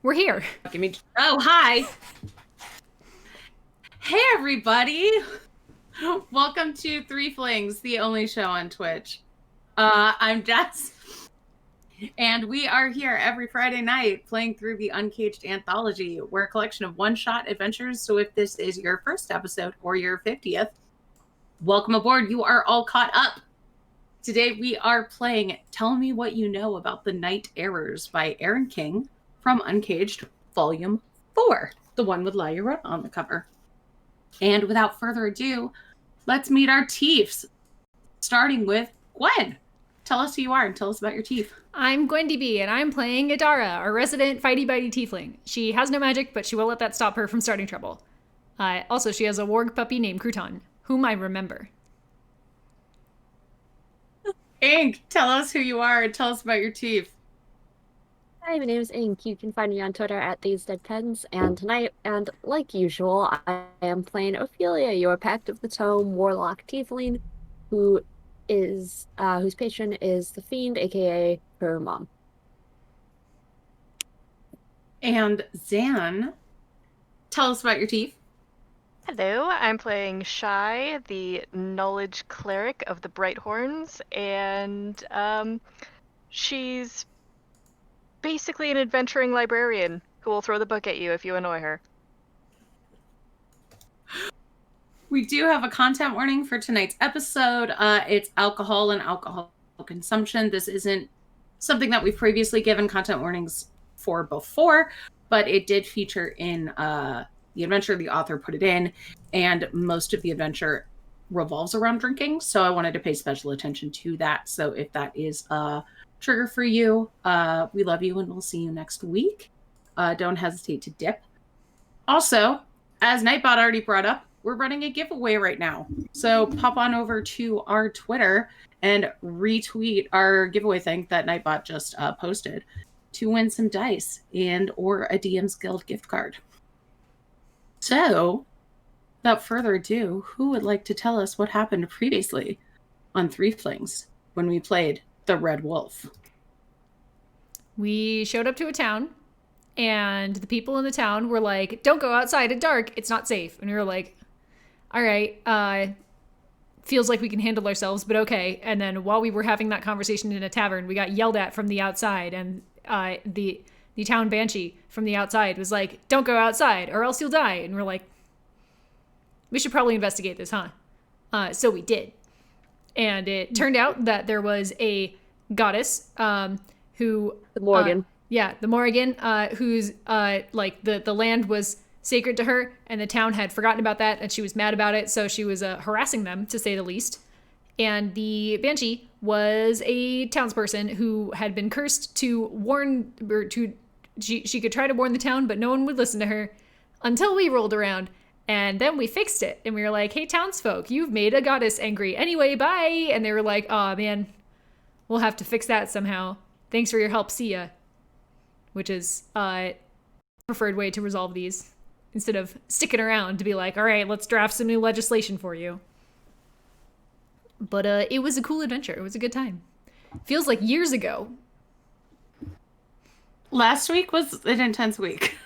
We're here. Oh, hi. Hey, everybody. Welcome to Threeflings, the only show on Twitch. I'm Jess, and we are here every Friday night playing through the Uncaged Anthology. We're a collection of one-shot adventures, so if this is your first episode or your 50th, welcome aboard. You are all caught up. Today we are playing Tell Me What You Know About the Night Errors by Aaron King from Uncaged Volume 4, the one with Lyra on the cover. And without further ado, let's meet our Tiefs, starting with Gwen. Tell us who you are and tell us about your Tief. I'm Gwendy B, and I'm playing Adara, our resident fighty-bitey tiefling. She has no magic, but she won't let that stop her from starting trouble. Also, she has a warg puppy named Crouton, whom I remember. Ink, tell us who you are and tell us about your Tief. Hi, my name is Ink. You can find me on Twitter at TheseDeadPens, and tonight, and like usual, I am playing Ophelia, your Pact of the Tome Warlock Tiefling, whose patron is the Fiend, aka her mom. And Zan, tell us about your Tief. Hello, I'm playing Shy, the Knowledge Cleric of the Brighthorns, and she's basically an adventuring librarian who will throw the book at you if you annoy her. We do have a content warning for tonight's episode. It's alcohol and alcohol consumption. This isn't something that we've previously given content warnings for before, but it did feature in the adventure. The author put it in, and most of the adventure revolves around drinking, so I wanted to pay special attention to that. So if that is a trigger for you, we love you and we'll see you next week. Don't hesitate to dip. Also, as Nightbot already brought up, we're running a giveaway right now. So pop on over to our Twitter and retweet our giveaway thing that Nightbot just posted to win some dice and or a DM's Guild gift card. So, without further ado, who would like to tell us what happened previously on Threeflings when we played the Red Wolf? We showed up to a town, and the people in the town were like, "Don't go outside at dark, it's not safe." And we were like, all right, feels like we can handle ourselves, but okay. And then while we were having that conversation in a tavern, we got yelled at from the outside, and the town banshee from the outside was like, "Don't go outside or else you'll die." And we're like, we should probably investigate this, huh? So we did. And it turned out that there was a goddess who... The Morgan. The Morrigan, whose the land was sacred to her, and the town had forgotten about that, and she was mad about it, so she was harassing them, to say the least. And the Banshee was a townsperson who had been cursed to warn, or she could try to warn the town, but no one would listen to her until we rolled around, and then we fixed it, and we were like, "Hey, townsfolk, you've made a goddess angry. Anyway, bye." And they were like, "Aw, man, we'll have to fix that somehow. Thanks for your help, see ya." Which is preferred way to resolve these, instead of sticking around to be like, all right, let's draft some new legislation for you. But it was a cool adventure. It was a good time. Feels like years ago. Last week was an intense week.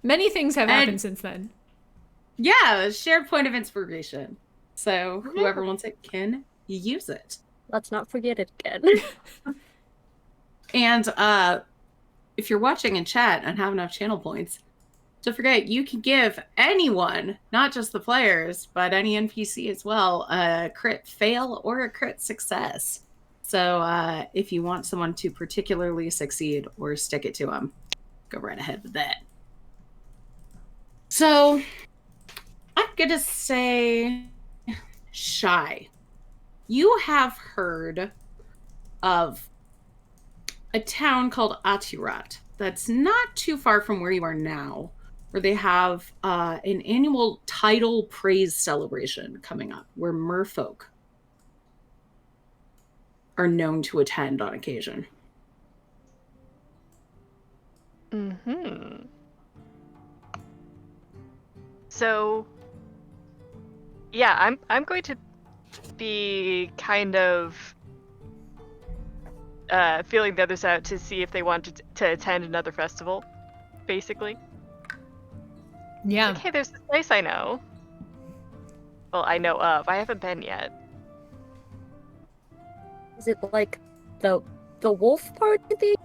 Many things have happened since then. Yeah, shared point of inspiration. So whoever wants it can use it. Let's not forget it again. And if you're watching in chat and have enough channel points, don't forget you can give anyone, not just the players, but any NPC as well, a crit fail or a crit success. So if you want someone to particularly succeed or stick it to them, go right ahead with that. So I'm going to say, Shy, you have heard of a town called Atirat that's not too far from where you are now, where they have an annual tidal praise celebration coming up, where merfolk are known to attend on occasion. Mm-hmm. So, yeah, I'm going to be kind of feeling the others out to see if they wanted to attend another festival, basically. Yeah. Like, hey, there's this place I know. Well, I know of. I haven't been yet. Is it like the wolf party?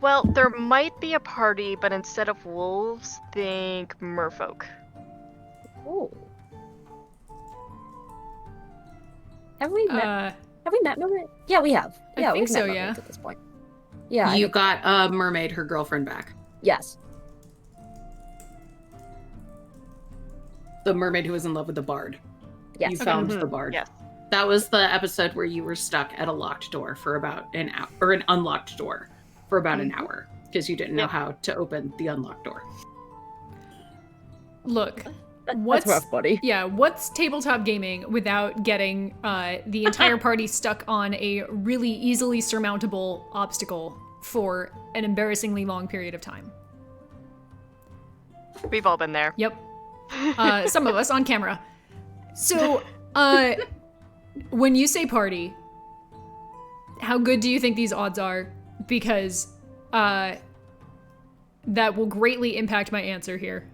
Well, there might be a party, but instead of wolves, think merfolk. Oh. Have we met? Have we met mermaid? Yeah, we have. I Yeah, think we've so, met yeah. mermaids at this point. Yeah. You got a mermaid, her girlfriend back. Yes. The mermaid who was in love with the bard. Yes. You Okay. found the bard. Yes. That was the episode where you were stuck at a locked door for about an hour, or an unlocked door for about an hour, because you didn't know how to open the unlocked door. Look, That's rough, buddy. Yeah, what's tabletop gaming without getting the entire party stuck on a really easily surmountable obstacle for an embarrassingly long period of time? We've all been there. Yep. Some of us on camera. So, when you say party, how good do you think these odds are? Because that will greatly impact my answer here.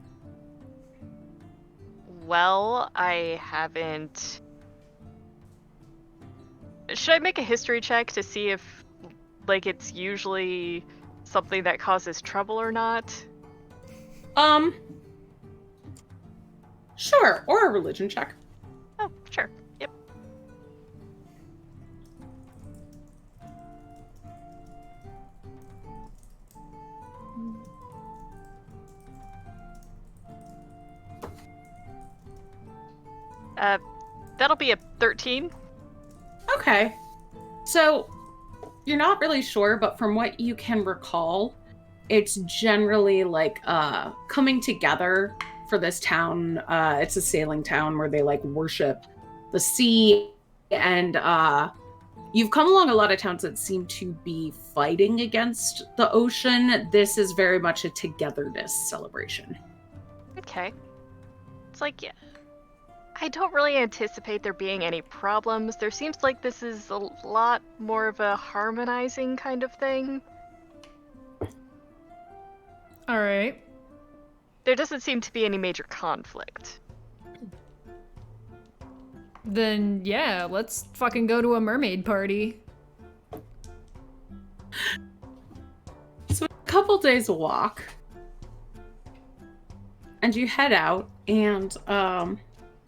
Well, I haven't... Should I make a history check to see if, like, it's usually something that causes trouble or not? Sure, or a religion check. Oh, sure. Yep. That'll be a 13. Okay. So, you're not really sure, but from what you can recall, it's generally like coming together for this town. It's a sailing town where they like worship the sea, and you've come along a lot of towns that seem to be fighting against the ocean. This is very much a togetherness celebration. Okay. It's like, yeah, I don't really anticipate there being any problems. There seems like this is a lot more of a harmonizing kind of thing. All right. There doesn't seem to be any major conflict. Then, yeah, let's fucking go to a mermaid party. So a couple days walk, and you head out, and on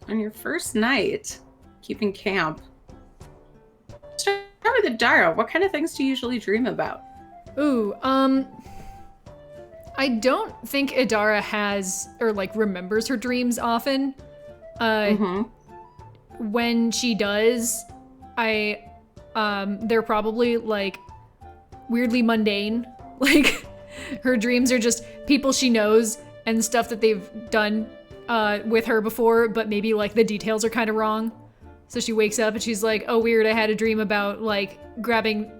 your first night, keeping camp, start with Adara. What kind of things do you usually dream about? Ooh, I don't think Adara has, or like remembers her dreams often. When she does, they're probably like weirdly mundane. Like her dreams are just people she knows and stuff that they've done with her before, but maybe like the details are kind of wrong. So she wakes up and she's like, oh weird, I had a dream about like grabbing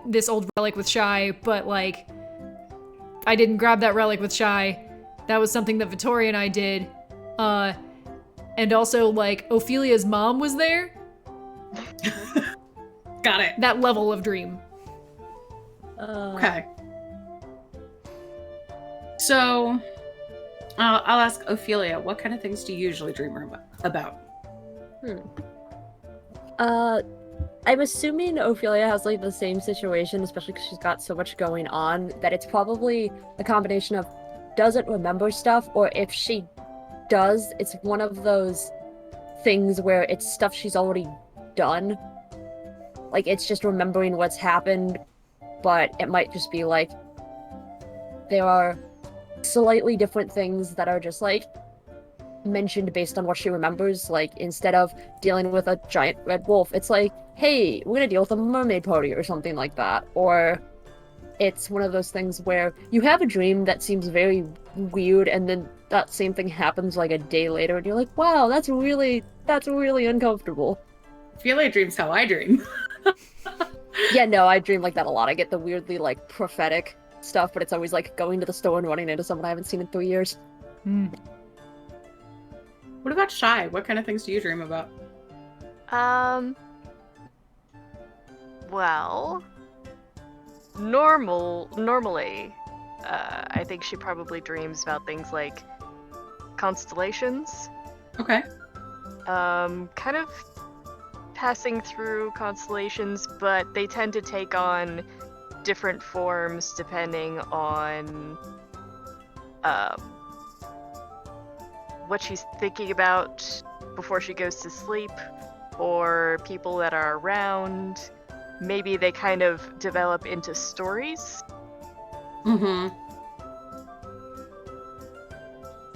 this old relic with Shy, but like I didn't grab that relic with Shy. That was something that Vittoria and I did. And also, like, Ophelia's mom was there. Got it. That level of dream. Okay. So, I'll ask Ophelia, what kind of things do you usually dream about? I'm assuming Ophelia has like the same situation, especially because she's got so much going on, that it's probably a combination of doesn't remember stuff, or if she does, it's one of those things where it's stuff she's already done. Like, it's just remembering what's happened, but it might just be like there are slightly different things that are just like mentioned based on what she remembers. Like, instead of dealing with a giant red wolf, it's like, hey, we're gonna deal with a mermaid party or something like that. Or it's one of those things where you have a dream that seems very weird, and then that same thing happens like a day later, and you're like, wow, that's really uncomfortable. Ophelia dreams how I dream. Yeah, no, I dream like that a lot. I get the weirdly like prophetic stuff, but it's always like going to the store and running into someone I haven't seen in 3 years. What about Shy? What kind of things do you dream about? Well, normally, I think she probably dreams about things like constellations. Okay. Kind of passing through constellations, but they tend to take on different forms depending on what she's thinking about before she goes to sleep, or people that are around. Maybe they kind of develop into stories. Mm-hmm.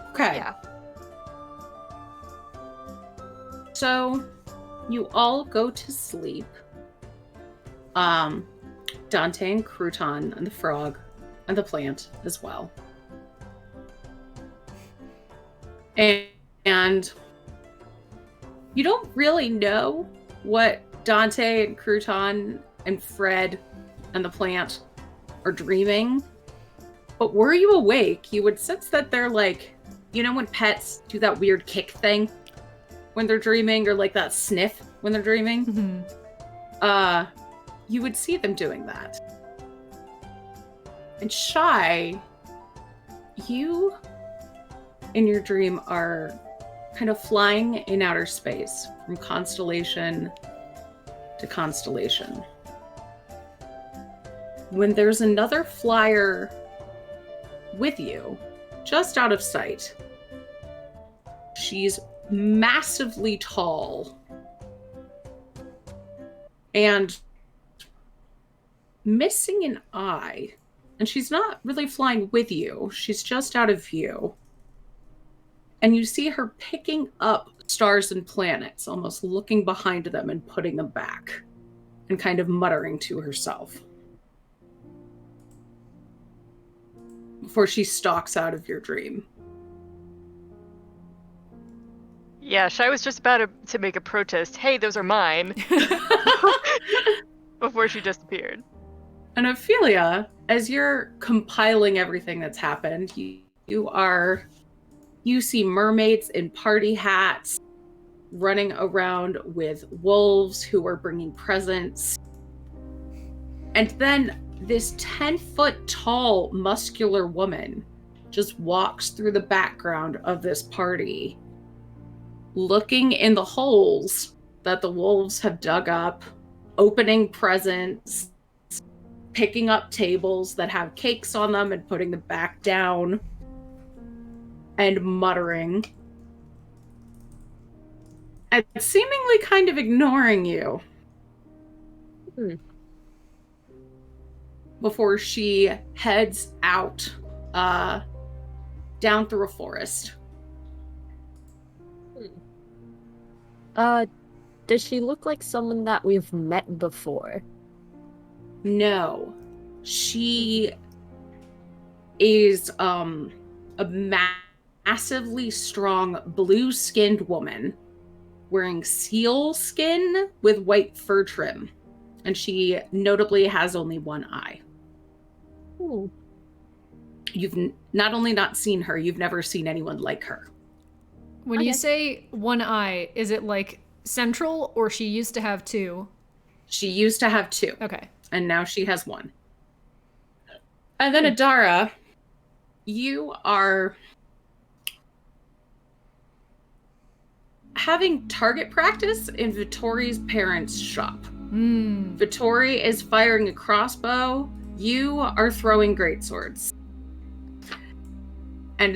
Okay. Yeah. So, you all go to sleep. Dante and Crouton and the frog and the plant as well. And you don't really know what Dante and Crouton and Fred and the plant are dreaming. But were you awake, you would sense that they're like, you know when pets do that weird kick thing when they're dreaming, or like that sniff when they're dreaming? Mm-hmm. You would see them doing that. And Shy, you in your dream are kind of flying in outer space from constellation to constellation. When there's another flyer with you, just out of sight, she's massively tall and missing an eye. And she's not really flying with you. She's just out of view. And you see her picking up stars and planets, almost looking behind them and putting them back, and kind of muttering to herself before she stalks out of your dream. Yeah, Shy was just about to make a protest. Hey, those are mine. Before she disappeared. And Ophelia, as you're compiling everything that's happened, you see mermaids in party hats running around with wolves who are bringing presents. And then this 10-foot tall, muscular woman just walks through the background of this party, looking in the holes that the wolves have dug up, opening presents, picking up tables that have cakes on them and putting them back down, and muttering, and seemingly kind of ignoring you. Before she heads out down through a forest. Does she look like someone that we've met before? No. She is a massively strong blue-skinned woman wearing seal skin with white fur trim. And she notably has only one eye. Ooh. You've not only not seen her, you've never seen anyone like her. When you say one eye, is it like central, or she used to have two? She used to have two. Okay. And now she has one. And then Adara, you are having target practice in Vittori's parents' shop. Vittori is firing a crossbow. You are throwing greatswords. And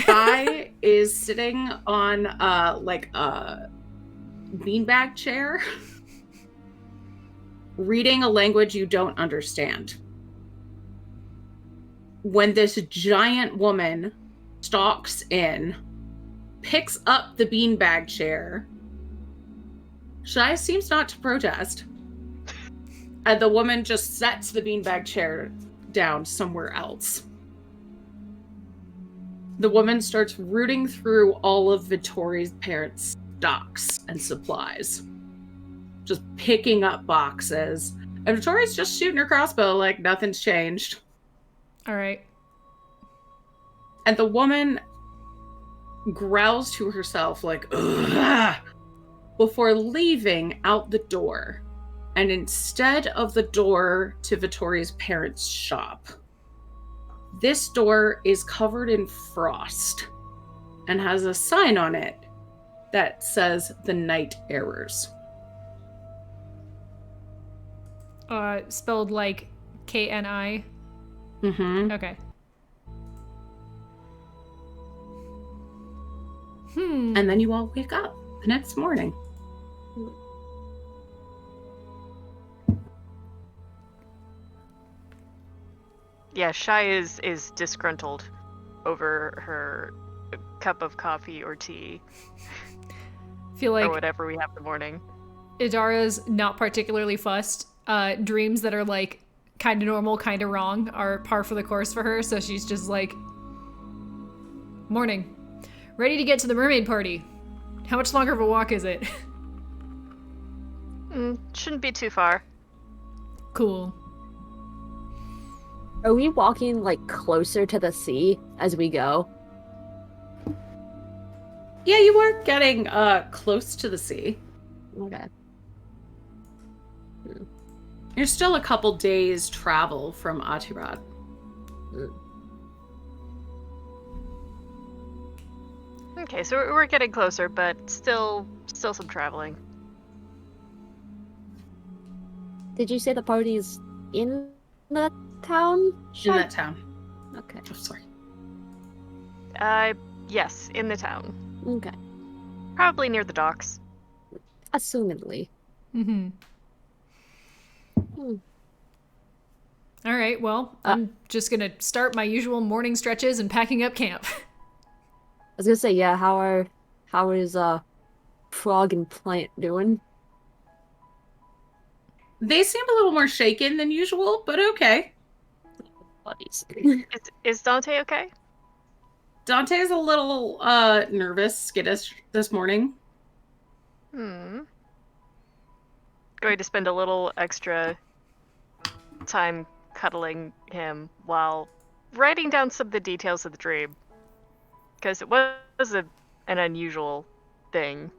Shy is sitting on like a beanbag chair, reading a language you don't understand. When this giant woman stalks in, picks up the beanbag chair, Shy seems not to protest. And the woman just sets the beanbag chair down somewhere else. The woman starts rooting through all of Vittori's parents' stocks and supplies. Just picking up boxes. And Vittori's just shooting her crossbow like nothing's changed. All right. And the woman growls to herself like, ugh, before leaving out the door And instead of the door to Vittoria's parents' shop, this door is covered in frost and has a sign on it that says the Night Errors. Spelled like K-N-I? Mm-hmm. Okay. And then you all wake up the next morning. Yeah, Shy is disgruntled over her cup of coffee or tea Feel like or whatever we have in the morning. Idara's not particularly fussed. Dreams that are like kind of normal, kind of wrong are par for the course for her, so she's just like, morning. Ready to get to the mermaid party. How much longer of a walk is it? Shouldn't be too far. Cool. Are we walking like closer to the sea as we go? Yeah, you are getting close to the sea. Okay. You're still a couple days travel from Atirat. Okay, so we're getting closer, but still some traveling. Did you say the party's in the town? In that town. Okay. Oh, sorry. Yes, in the town. Okay. Probably near the docks. Assumedly. Mm-hmm. All right, well, I'm just gonna start my usual morning stretches and packing up camp. I was gonna say, yeah, how is Frog and Plant doing? They seem a little more shaken than usual, but okay. Buddies. Is Dante okay? Dante is a little nervous, skittish this morning. Going to spend a little extra time cuddling him while writing down some of the details of the dream. Because it was an unusual thing.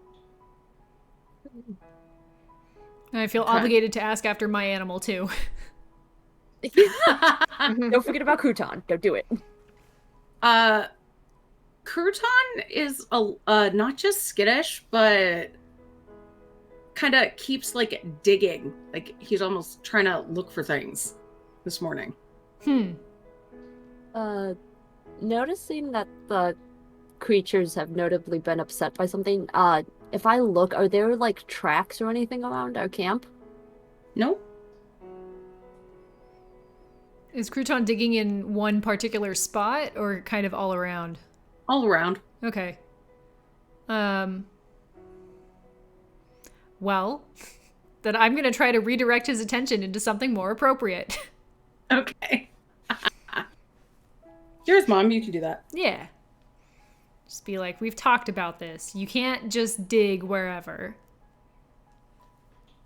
And I feel Okay. obligated to ask after my animal, too. Don't forget about Crouton. Don't do it. Crouton is not just skittish, but kind of keeps like digging. Like he's almost trying to look for things this morning. Noticing that the creatures have notably been upset by something, if I look, are there like tracks or anything around our camp? Nope. Is Crouton digging in one particular spot or kind of all around? All around. Okay. Well, then I'm gonna try to redirect his attention into something more appropriate. Okay. Here's Mom, you can do that. Yeah. Just be like, we've talked about this. You can't just dig wherever.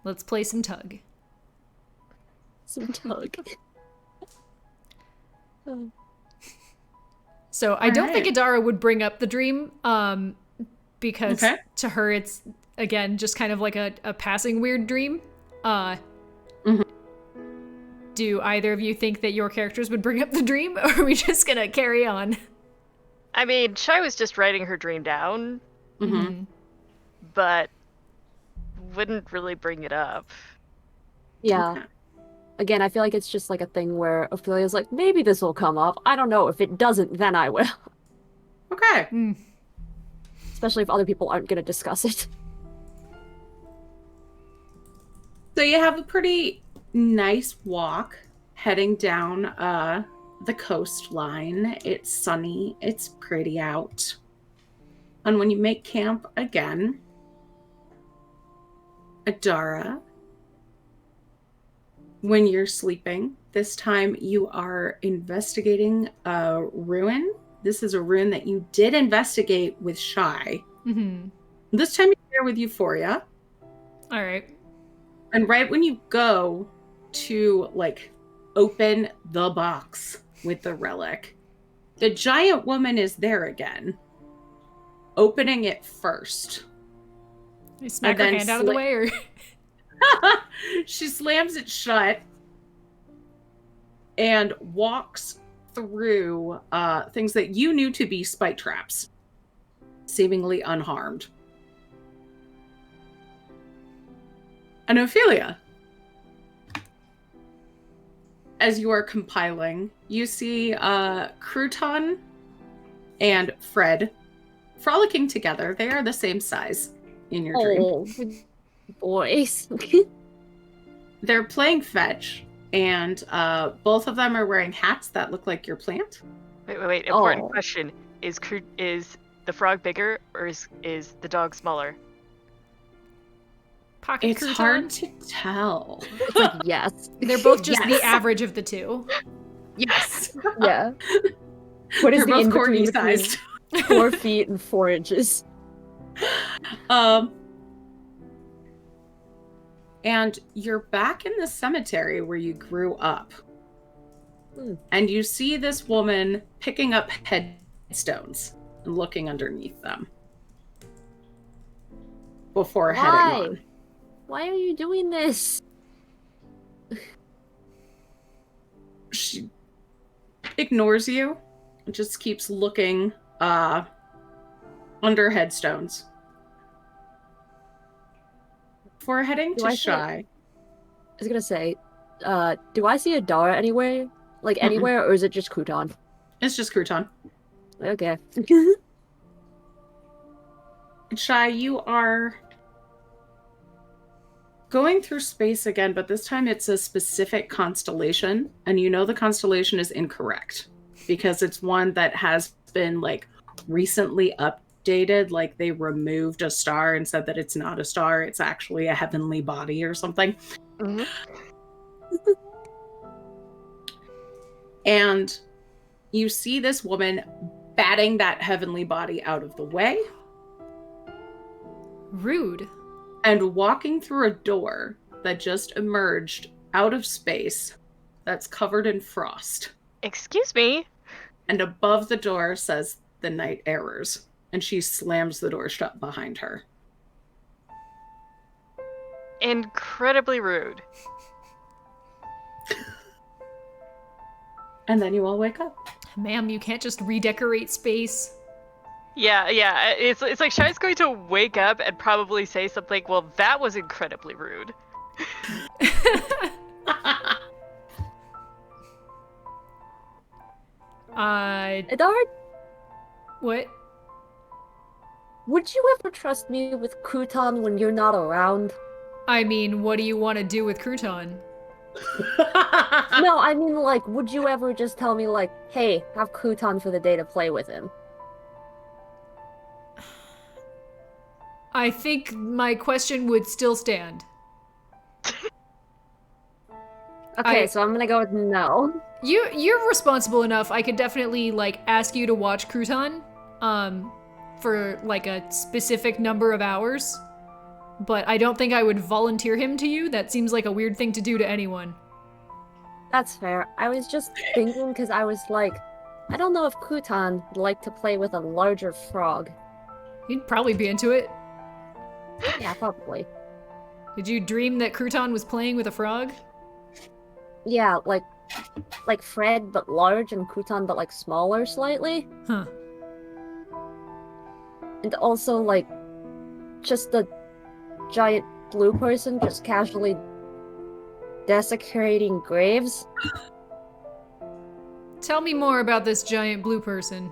Let's play some tug. Some tug. So I don't think Alright. Adara would bring up the dream, because Okay. to her it's, again, just kind of like a passing weird dream. Do either of you think that your characters would bring up the dream, or are we just gonna carry on? I mean, Shy was just writing her dream down, Mm-hmm. but wouldn't really bring it up. Yeah. Okay. Again, I feel like it's just like a thing where Ophelia's like, maybe this will come up. I don't know. If it doesn't, then I will. Okay. Especially if other people aren't going to discuss it. So you have a pretty nice walk heading down the coastline. It's sunny. It's pretty out. And when you make camp again, Adara, when you're sleeping, this time you are investigating a ruin. This is a ruin that you did investigate with Shy. Mm-hmm. This time you're there with Euphoria. All right. And right when you go to, like, open the box with the relic, the giant woman is there again, opening it first. You smack And her then hand out of the way, or? She slams it shut and walks through things that you knew to be spite traps, seemingly unharmed. And Ophelia, as you are compiling, you see Crouton and Fred frolicking together. They are the same size in your dream. Oh, boys. They're playing fetch, and both of them are wearing hats that look like your plant. Wait. Important Oh. question. Is the frog bigger or is the dog smaller? Pocket It's crouton? hard to tell. It's like, yes. They're both just Yes. the average of the two. Yes. Yeah. What is They're the both corgi in-between sized. 4 feet and 4 inches? And you're back in the cemetery where you grew up. Hmm. And you see this woman picking up headstones and looking underneath them before heading Why? on. Why are you doing this? She ignores you and just keeps looking under headstones. Before heading Do to I see- Shy. I was gonna say, do I see a Dara anywhere? Like, Mm-mm. anywhere, or is it just Crouton? It's just Crouton. Okay. Shy, you are going through space again, but this time it's a specific constellation, and you know the constellation is incorrect because it's one that has been like recently updated. Like they removed a star and said that it's not a star, it's actually a heavenly body or something. Mm-hmm. And you see this woman batting that heavenly body out of the way Rude. and walking through a door that just emerged out of space that's covered in frost. Excuse me? And above the door says the Night Errors. And she slams the door shut behind her. Incredibly rude. And then you all wake up. Ma'am, you can't just redecorate space. Yeah. It's like Shy's going to wake up and probably say something, well, that was incredibly rude. Adar, What? would you ever trust me with Crouton when you're not around? I mean, what do you want to do with Crouton? No, I mean, like, would you ever just tell me, like, hey, have Crouton for the day to play with him? I think my question would still stand. Okay, so I'm gonna go with no. You're responsible enough. I could definitely like ask you to watch Crouton, for like a specific number of hours. But I don't think I would volunteer him to you. That seems like a weird thing to do to anyone. That's fair. I was just thinking because I was like, I don't know if Crouton would like to play with a larger frog. He'd probably be into it. Yeah, probably. Did you dream that Crouton was playing with a frog? Yeah, like Fred but large and Crouton but like smaller slightly. Huh. And also like just the giant blue person just casually desecrating graves. Tell me more about this giant blue person.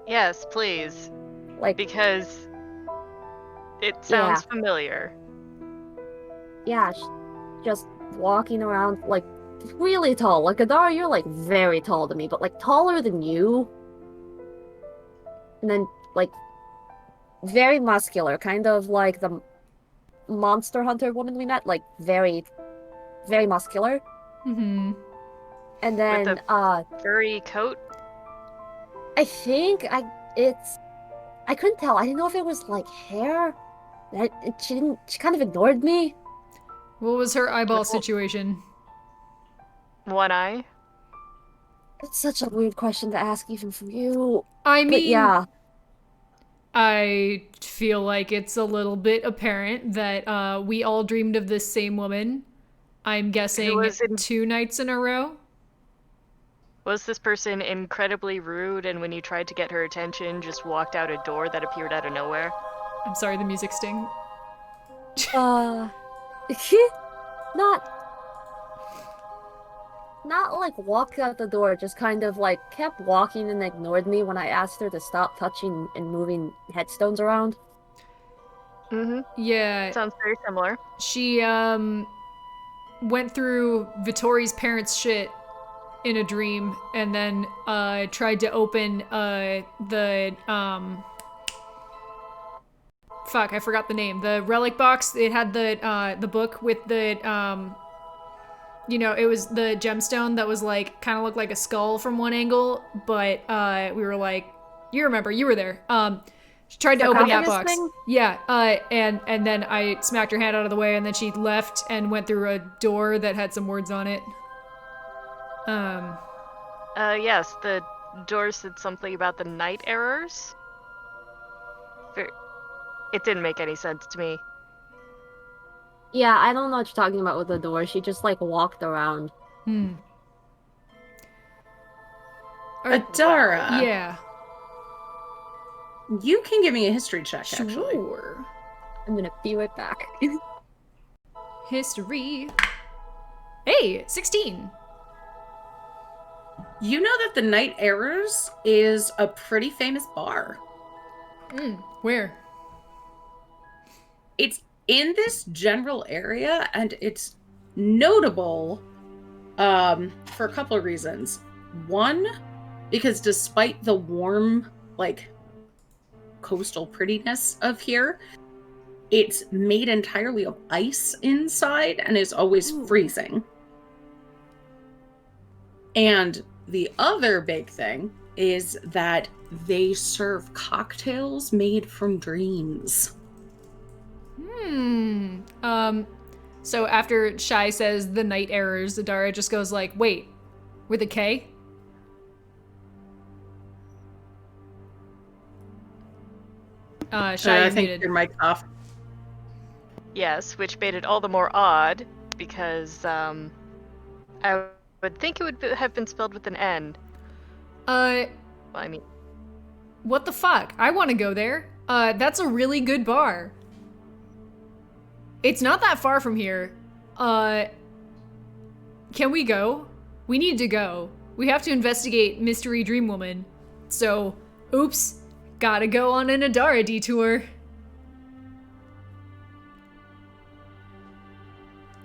Yes, please. Like, Because it sounds familiar. yeah, just walking around like really tall. Like Adar, you're like very tall to me, but like taller than you. And then like very muscular, kind of like the monster hunter woman we met, like very, very muscular. Mm-hmm. And then With Furry coat? I think I couldn't tell. I didn't know if it was like hair. She kind of ignored me. What was her eyeball Well- situation? One eye? It's such a weird question to ask even from you. I But mean, yeah. I feel like it's a little bit apparent that we all dreamed of this same woman. I'm guessing was 2 nights in a row. Was this person incredibly rude and when you tried to get her attention, just walked out a door that appeared out of nowhere? I'm sorry, the music sting. Not not like walked out the door, just kind of like kept walking and ignored me when I asked her to stop touching and moving headstones around. Mm-hmm. Yeah, Sounds very similar. she went through Vittori's parents' shit in a dream and then tried to open the fuck, I forgot the name. The relic box. It had the book with the it was the gemstone that was like kind of looked like a skull from one angle, but we were like, you remember, you were there. She tried to open that box. Thing? Yeah, and then I smacked her hand out of the way, and then she left and went through a door that had some words on it. Yes, the door said something about the night errors. It didn't make any sense to me. Yeah, I don't know what you're talking about with the door. She just like walked around. Adara. Yeah. You can give me a history check, actually. Sure. I'm gonna be right back. History. Hey, 16. You know that the Night Errors is a pretty famous bar. Where? It's in this general area, and it's notable for a couple of reasons. One, because despite the warm, like, coastal prettiness of here, it's made entirely of ice inside and is always freezing. And the other big thing is that they serve cocktails made from dreams. So after Shai says the night errors, Adara just goes like, wait, with a K? Shai I is think muted. your mic's off. Yes, which made it all the more odd because I would think it would have been spelled with an N. Well, I mean, What the fuck? I want to go there. That's a really good bar. It's not that far from here. Can we go? We need to go. We have to investigate Mystery Dream Woman. So, oops. Gotta go on an Adara detour.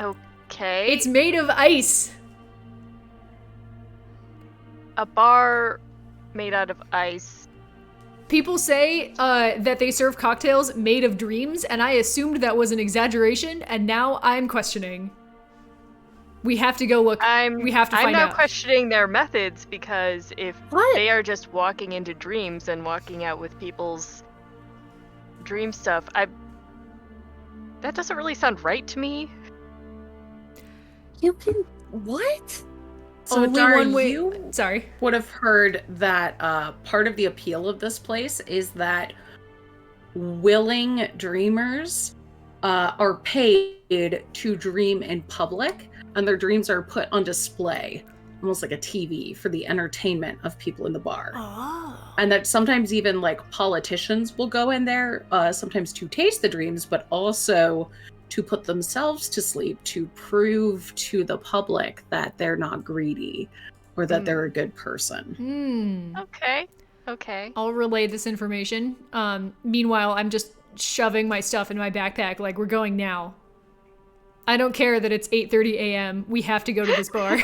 okay. It's made of ice. A bar made out of ice. People say that they serve cocktails made of dreams, and I assumed that was an exaggeration, and now I'm questioning. We have to go look. We have to I'm find now out. questioning their methods because if What? they are just walking into dreams and walking out with people's dream stuff, that doesn't really sound right to me. You can what? So, Only Adara, one way. you Sorry. would have heard that part of the appeal of this place is that willing dreamers are paid to dream in public, and their dreams are put on display, almost like a TV, for the entertainment of people in the bar. Oh. And that sometimes even like politicians will go in there, sometimes to taste the dreams, but also to put themselves to sleep to prove to the public that they're not greedy or that they're a good person. Okay. I'll relay this information. Meanwhile, I'm just shoving my stuff in my backpack like we're going now. I don't care that it's 8:30 a.m. We have to go to this bar.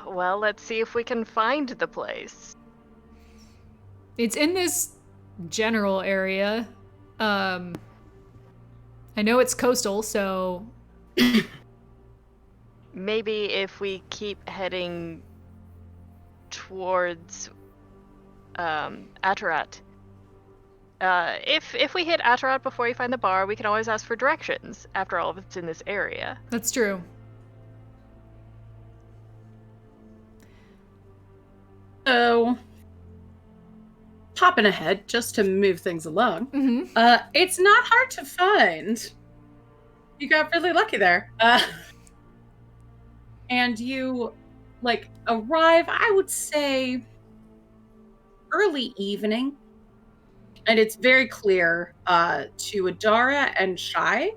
Well, let's see if we can find the place. It's in this general area. I know it's coastal, so Maybe if we keep heading towards Atarat. If we hit Atarat before we find the bar, we can always ask for directions. After all, if it's in this area. that's true. So hopping ahead just to move things along. Mm-hmm. It's not hard to find. You got really lucky there. And you, like, arrive, I would say, early evening. And it's very clear to Adara and Shai,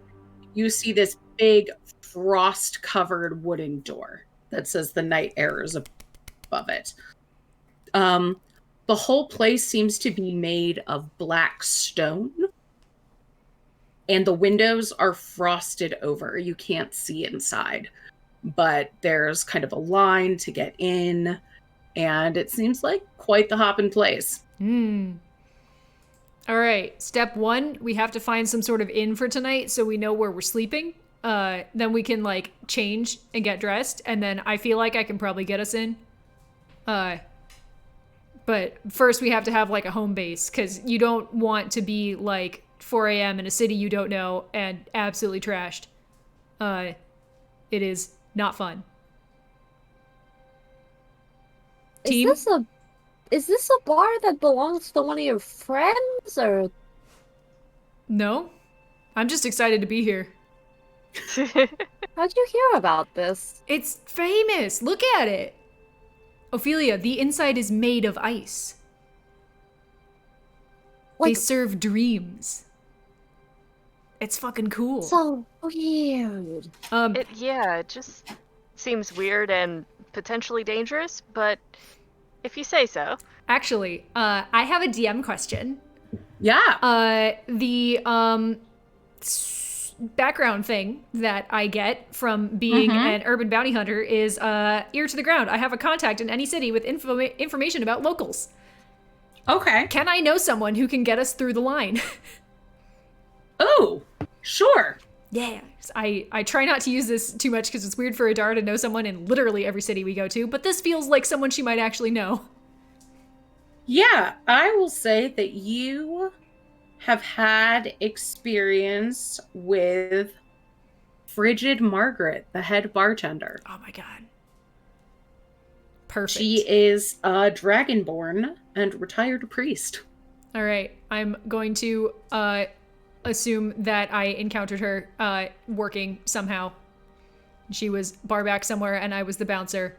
you see this big frost-covered wooden door that says the Night Errors above it. The whole place seems to be made of black stone, and the windows are frosted over. You can't see inside, but there's kind of a line to get in, and it seems like quite the hopping place. All right, step 1, we have to find some sort of inn for tonight so we know where we're sleeping. Then we can, like, change and get dressed, and then I feel like I can probably get us in. But first we have to have, like, a home base, because you don't want to be, like, 4 a.m. in a city you don't know and absolutely trashed. It is not fun. Team? Is this a bar that belongs to one of your friends, or? No. I'm just excited to be here. How'd you hear about this? It's famous. Look at it. Ophelia, the inside is made of ice. They Like, serve dreams. It's fucking cool. so weird. It just seems weird and potentially dangerous, but if you say so. Actually, I have a DM question. Yeah. The background thing that I get from being an urban bounty hunter is ear to the ground. I have a contact in any city with information about locals. Okay. Can I know someone who can get us through the line? Oh, sure. Yeah. I try not to use this too much because it's weird for Adara to know someone in literally every city we go to, but this feels like someone she might actually know. Yeah, I will say that you have had experience with Frigid Margaret, the head bartender. Oh my god. Perfect. She is a dragonborn and retired priest. All right. I'm going to assume that I encountered her working somehow. She was barback somewhere and I was the bouncer.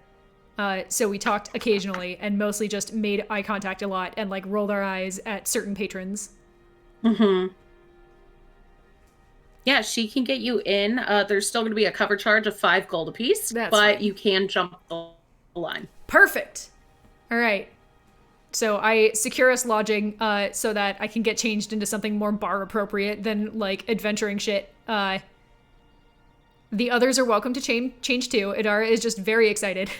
So we talked occasionally and mostly just made eye contact a lot and like rolled our eyes at certain patrons. Yeah, she can get you in. There's still going to be a cover charge of 5 gold apiece, That's but fine. you can jump the line. Perfect. All right. So I secure us lodging so that I can get changed into something more bar appropriate than like adventuring shit. The others are welcome to change too. Adara is just very excited.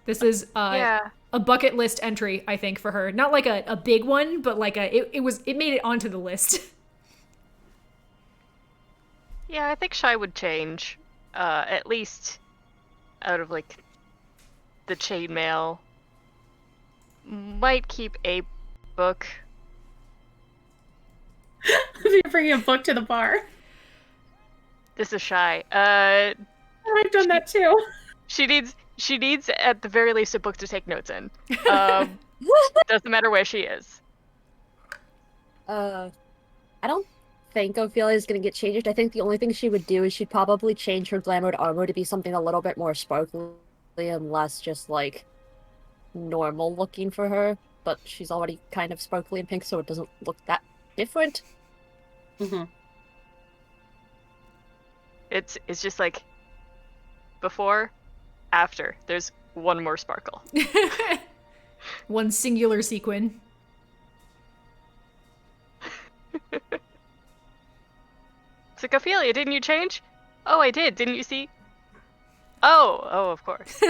This is a bucket list entry, I think, for her. Not like a big one, but like it made it onto the list. Yeah, I think Shai would change. At least out of like the chainmail. Might keep a book. You're bringing a book to the bar. This is Shai. I've done that too. She needs at the very least a book to take notes in. Doesn't matter where she is. I don't think Ophelia is gonna get changed. I think the only thing she would do is she'd probably change her glamored armor to be something a little bit more sparkly and less just like normal looking for her. But she's already kind of sparkly and pink, so it doesn't look that different. It's just like before, after. There's one more sparkle. One singular sequin. It's like, Ophelia, didn't you change? Oh, I did. Didn't you see? Oh, of course.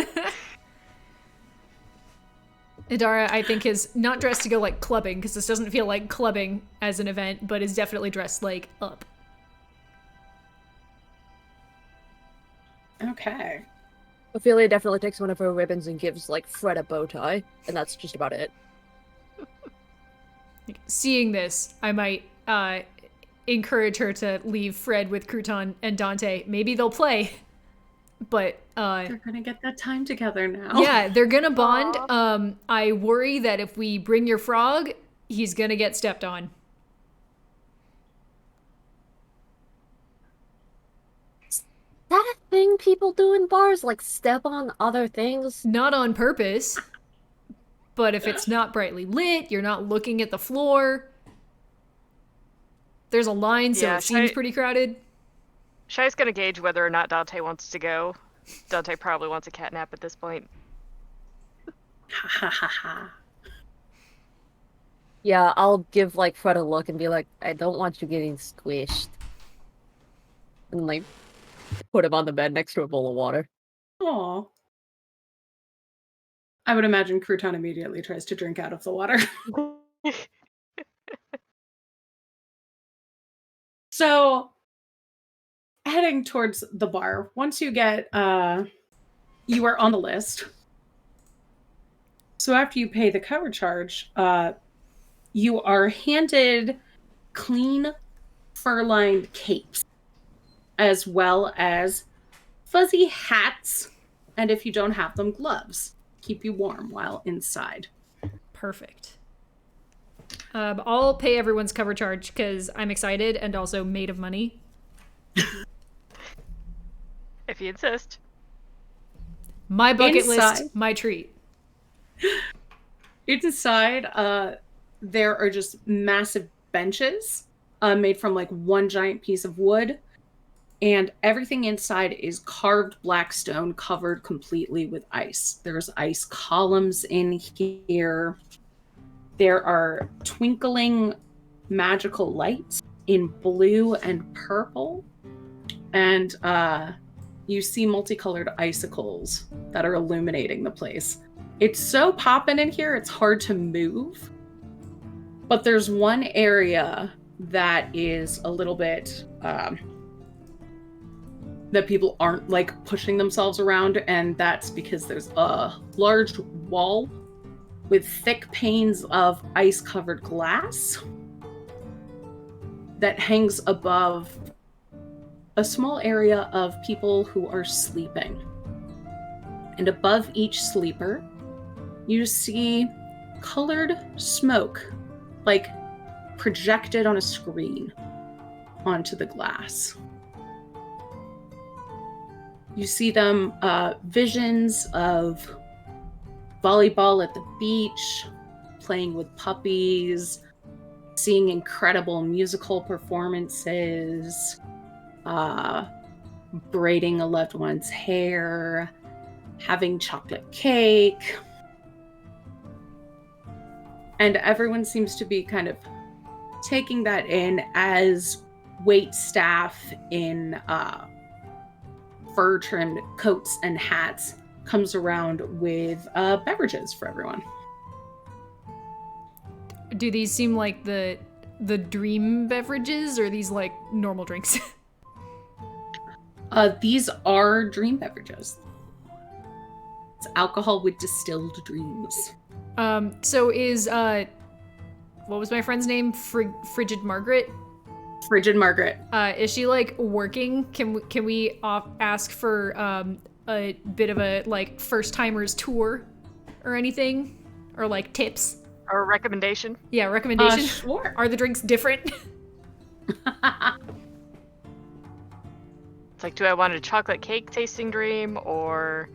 Adara, I think, is not dressed to go like clubbing, because this doesn't feel like clubbing as an event, but is definitely dressed like up. Okay. Ophelia definitely takes one of her ribbons and gives like Fred a bow tie, and that's just about it. Seeing this, I might encourage her to leave Fred with Crouton and Dante. Maybe they'll play. But They're gonna get that time together now. yeah, they're gonna bond. Aw. I worry that if we bring your frog, he's gonna get stepped on. Is that a thing people do in bars? Like step on other things? Not on purpose, but if it's not brightly lit, you're not looking at the floor. There's a line, so Yeah, it seems pretty crowded. Shai's gonna gauge whether or not Dante wants to go. Dante probably wants a cat nap at this point. Ha ha ha ha. Yeah, I'll give like Fred a look and be like, I don't want you getting squished. And like put him on the bed next to a bowl of water. Aw. I would imagine Crouton immediately tries to drink out of the water. So, heading towards the bar, once you get, you are on the list. So after you pay the cover charge, you are handed clean fur-lined capes, as well as fuzzy hats, and if you don't have them, gloves. Keep you warm while inside. Perfect. I'll pay everyone's cover charge because I'm excited and also made of money. If you insist. My bucket Inside. list, my treat. Inside, there are just massive benches made from like one giant piece of wood. And everything inside is carved black stone covered completely with ice. There's ice columns in here. There are twinkling magical lights in blue and purple. And you see multicolored icicles that are illuminating the place. It's so poppin' in here, it's hard to move. But there's one area that is a little bit... that people aren't like pushing themselves around, and that's because there's a large wall with thick panes of ice-covered glass that hangs above a small area of people who are sleeping. And above each sleeper, you see colored smoke, like projected on a screen onto the glass. You see them visions of volleyball at the beach, playing with puppies, seeing incredible musical performances, braiding a loved one's hair, having chocolate cake. And everyone seems to be kind of taking that in as wait staff in fur-trimmed coats and hats comes around with beverages for everyone. Do these seem like the dream beverages, or are these like normal drinks? These are dream beverages. It's alcohol with distilled dreams. So is what was my friend's name? Frigid Margaret? Frigid Margaret. Is she like working? Can we ask for a bit of a like first timers tour or anything, or like tips? Or a recommendation? Yeah, recommendation. Sure. Are the drinks different? It's like, do I want a chocolate cake tasting dream or...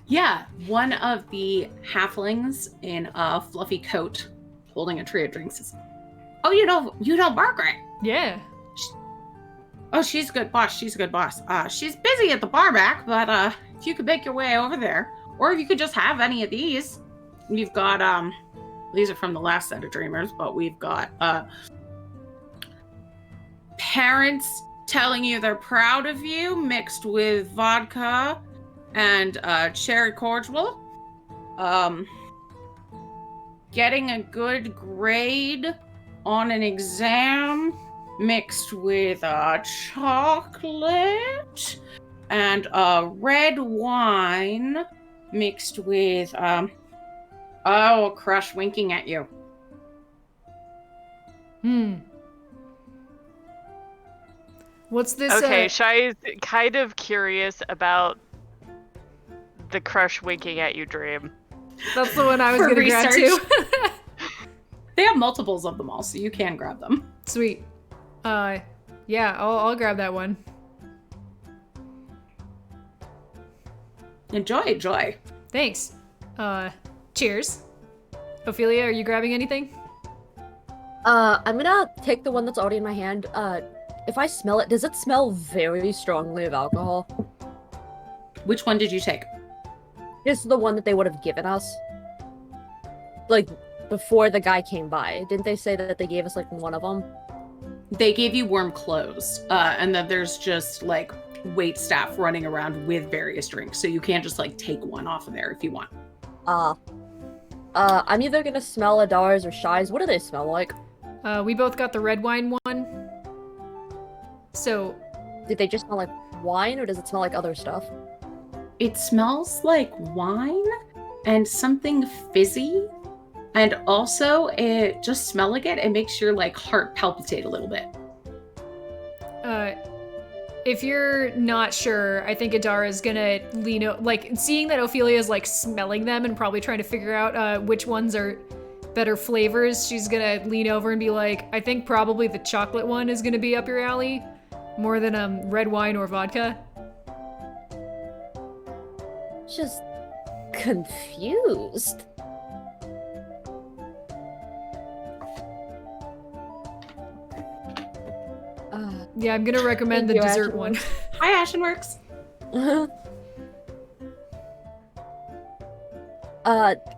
Yeah, one of the halflings in a fluffy coat holding a tray of drinks says, "Oh, you know Margaret? Yeah. Oh, she's a good boss. She's a good boss. She's busy at the bar back, but if you could make your way over there, or if you could just have any of these, we've got these are from the last set of Dreamers, but we've got parents telling you they're proud of you, mixed with vodka and cherry cordial. Getting a good grade on an exam, mixed with chocolate and red wine, mixed with Crush winking at you. What's this? Okay, Shai's kind of curious about the crush winking at you dream. That's the one I was For gonna grab research. too. They have multiples of them all, so you can grab them. Sweet. Yeah, I'll grab that one. Enjoy. Thanks. Cheers. Ophelia, are you grabbing anything? I'm gonna take the one that's already in my hand. If I smell it, does it smell very strongly of alcohol? Which one did you take? This is the one that they would have given us. Like, before the guy came by. Didn't they say that they gave us, like, one of them? They gave you warm clothes, and then there's just, like, wait staff running around with various drinks, so you can't just, like, take one off of there if you want. I'm either gonna smell Adar's or Shai's. What do they smell like? We both got the red wine one. So, Did they just smell like wine, or does it smell like other stuff? It smells like wine and something fizzy. And also, just smelling it, it makes your, like, heart palpitate a little bit. if you're not sure, I think Adara is gonna lean like, seeing that Ophelia is, like, smelling them and probably trying to figure out which ones are better flavors, she's gonna lean over and be like, I think probably the chocolate one is gonna be up your alley, more than red wine or vodka. Just confused. Yeah, I'm gonna recommend the Thank you, dessert one. Hi, Ashenworks.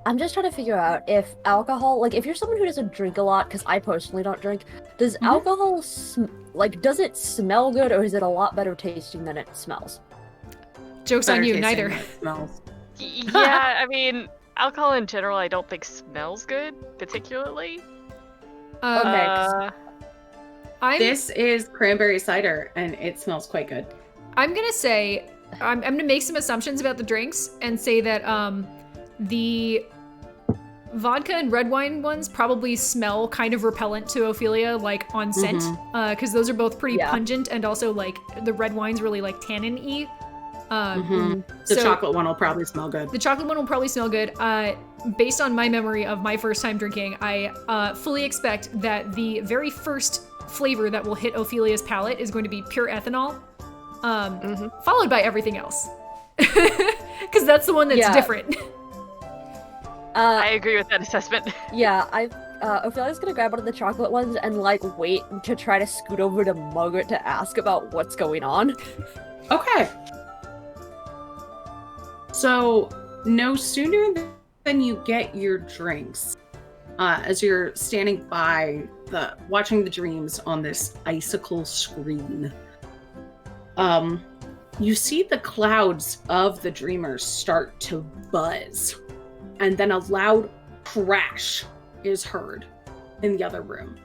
I'm just trying to figure out if alcohol, like, if you're someone who doesn't drink a lot, because I personally don't drink, does alcohol, does it smell good, or is it a lot better tasting than it smells? Joke's on you, neither. Smells. Yeah, I mean, alcohol in general I don't think smells good, particularly. Okay. This is cranberry cider, and it smells quite good. I'm gonna say, I'm gonna make some assumptions about the drinks and say that the vodka and red wine ones probably smell kind of repellent to Ophelia, like on scent, because those are both pretty pungent, and also like the red wine's really like tannin-y. The chocolate one will probably smell good. The chocolate one will probably smell good. Based on my memory of my first time drinking, I fully expect that the very first flavor that will hit Ophelia's palate is going to be pure ethanol, followed by everything else. Because that's the one that's different. I agree with that assessment. Yeah, Ophelia's gonna grab one of the chocolate ones and, like, wait to try to scoot over to Margaret to ask about what's going on. Okay. So, no sooner than you get your drinks, as you're standing by watching the dreams on this icicle screen, you see the clouds of the dreamers start to buzz, and then a loud crash is heard in the other room.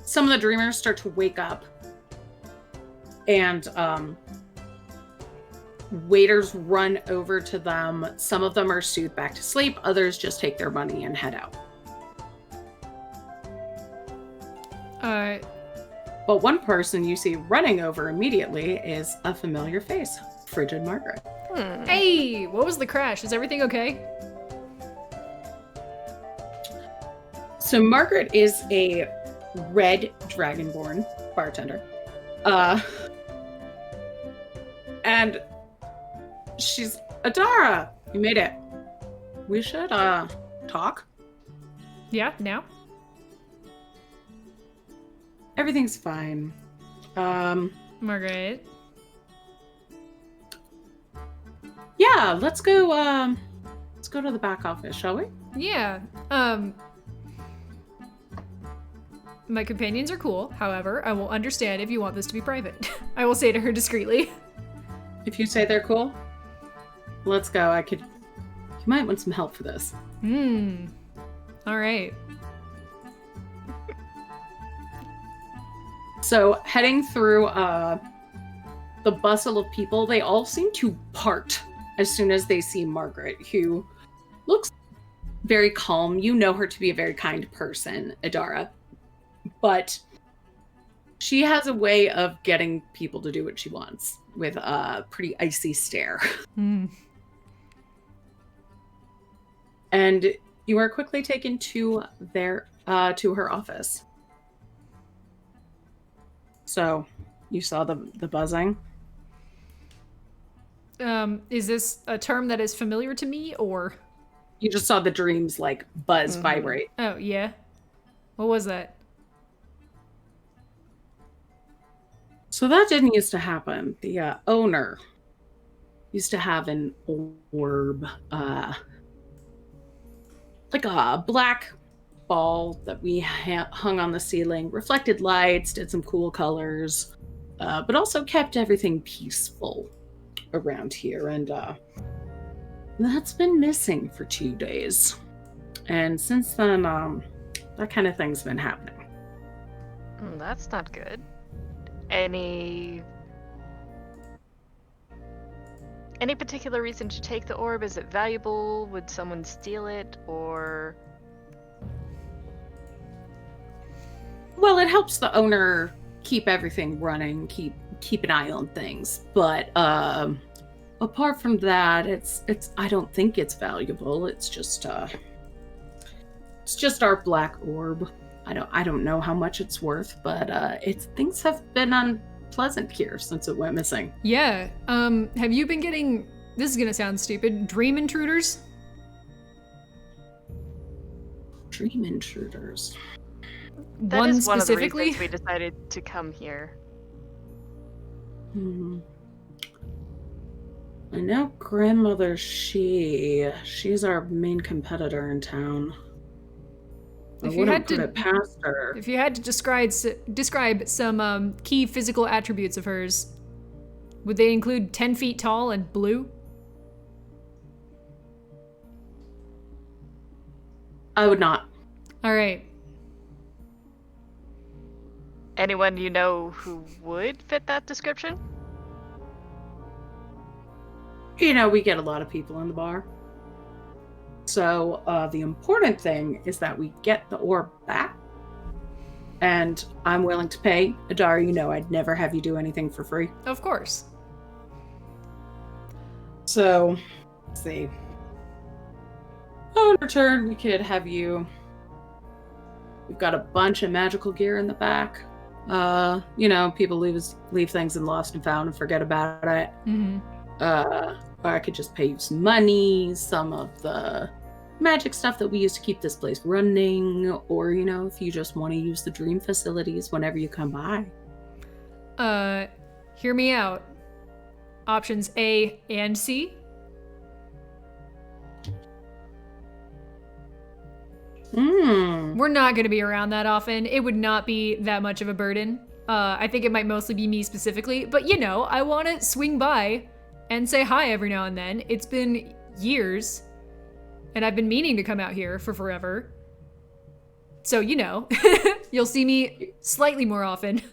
Some of the dreamers start to wake up, and waiters run over to them. Some of them are soothed back to sleep, others just take their money and head out. But one person you see running over immediately is a familiar face, Frigid Margaret. Hey, what was the crash? Is everything okay? So Margaret is a red dragonborn bartender. And she's, Adara, you made it. We should talk. Yeah, now? Everything's fine. Margaret. Yeah, let's go to the back office, shall we? Yeah. My companions are cool. However, I will understand if you want this to be private. I will say to her discreetly. If you say they're cool, let's go. You might want some help for this. All right. So heading through the bustle of people, they all seem to part as soon as they see Margaret, who looks very calm. You know her to be a very kind person, Adara. But She has a way of getting people to do what she wants with a pretty icy stare. Hmm. And you are quickly taken to her office. So, you saw the buzzing? Is this a term that is familiar to me, or? You just saw the dreams, like, buzz, vibrate. Oh, yeah. What was that? So that didn't used to happen. The owner used to have an orb, like a black ball that we hung on the ceiling, reflected lights, did some cool colors, but also kept everything peaceful around here. And that's been missing for 2 days. And since then, that kind of thing's been happening. That's not good. Any particular reason to take the orb? Is it valuable? Would someone steal it? Or... Well, it helps the owner keep everything running, keep an eye on things. But apart from that, it's I don't think it's valuable. It's just our black orb. I don't know how much it's worth, but things have been unpleasant here since it went missing. Yeah. Have you been getting, this is gonna sound stupid, dream intruders? Dream intruders. That is one specifically? of the reasons we decided to come here. I know grandmother, she's our main competitor in town. I wouldn't put it past her. If you had to describe some key physical attributes of hers, would they include 10 feet tall and blue? I would not. All right. Anyone you know who would fit that description? You know, we get a lot of people in the bar. So the important thing is that we get the orb back. And I'm willing to pay. Adara, you know I'd never have you do anything for free. Of course. So, let's see. Oh, in return, we could have you... We've got a bunch of magical gear in the back. You know, people leave things in Lost and Found and forget about it. Mm-hmm. Or I could just pay you some money, some of the magic stuff that we use to keep this place running, or, you know, if you just want to use the dream facilities whenever you come by. Hear me out. Options A and C. We're not going to be around that often. It would not be that much of a burden. I think it might mostly be me specifically, but you know, I want to swing by and say hi every now and then. It's been years, and I've been meaning to come out here for forever. So, you know, you'll see me slightly more often.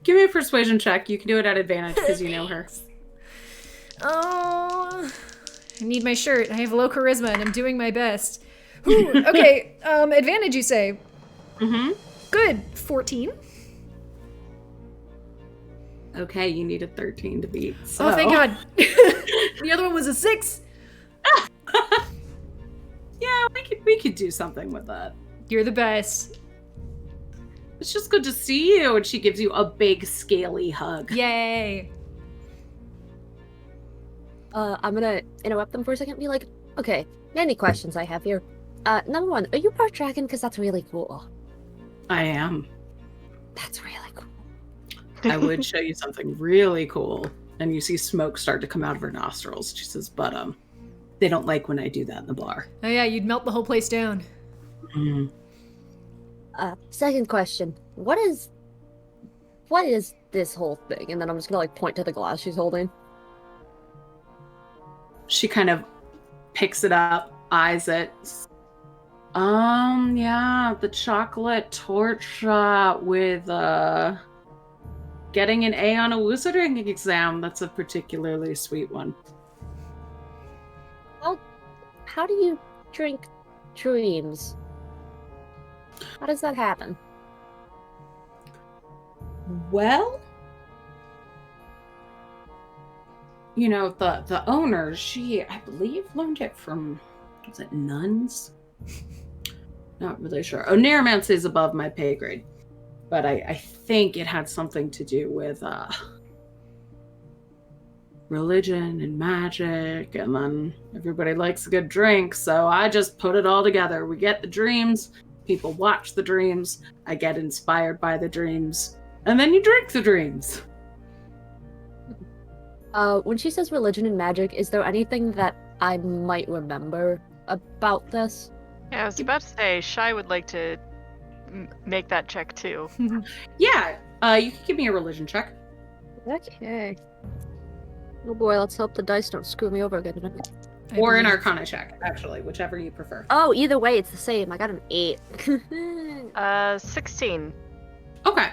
Give me a persuasion check. You can do it at advantage because you know her. Oh, I need my shirt. I have low charisma and I'm doing my best. Ooh, okay, advantage you say? Mm-hmm. Good, 14. Okay, you need a 13 to beat. So. Oh, thank God. The other one was a 6. Yeah, we could do something with that. You're the best. It's just good to see you. And she gives you a big, scaly hug. Yay. I'm gonna interrupt them for a second and be like, okay, many questions I have here. Number one, are you part dragon? Because that's really cool. I am. That's really cool. I would show you something really cool. And you see smoke start to come out of her nostrils. She says, but they don't like when I do that in the bar. Oh yeah, you'd melt the whole place down. Mm. Second question, what is this whole thing? And then I'm just gonna like point to the glass she's holding. She kind of picks it up, eyes it. Yeah, the chocolate torch shot with getting an A on a wizarding exam. That's a particularly sweet one. Well, how do you drink dreams? How does that happen? Well, you know, the owner, she, I believe, learned it from, was it nuns? Not really sure. Oneiromancy is above my pay grade, but I think it had something to do with religion and magic, and then everybody likes a good drink, so I just put it all together. We get the dreams, people watch the dreams, I get inspired by the dreams, and then you drink the dreams. When she says religion and magic, is there anything that I might remember about this? Yeah, I was about to say, Shy would like to make that check too. Yeah, you can give me a religion check. Okay. Oh boy, let's hope the dice don't screw me over again. Or an arcana check, actually, whichever you prefer. Oh, either way, it's the same. I got an 8. 16. Okay.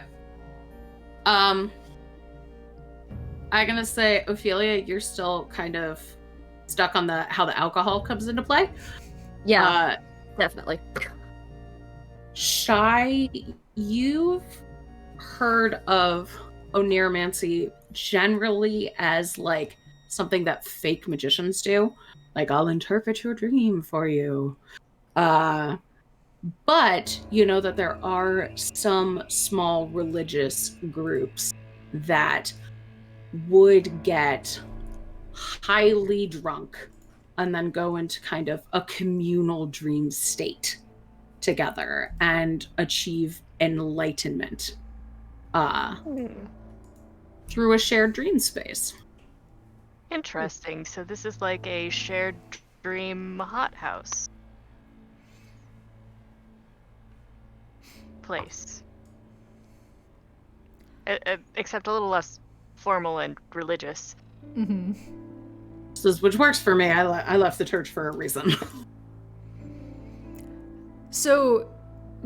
I'm gonna say, Ophelia, you're still kind of stuck on how the alcohol comes into play. Yeah, definitely. Shy, you've heard of oneiromancy generally as like something that fake magicians do. Like, I'll interpret your dream for you. But you know that there are some small religious groups that would get highly drunk and then go into kind of a communal dream state together and achieve enlightenment through a shared dream space. Interesting. So this is like a shared dream hothouse place. Except a little less formal and religious. Mm-hmm. Which works for me. I left the church for a reason. So,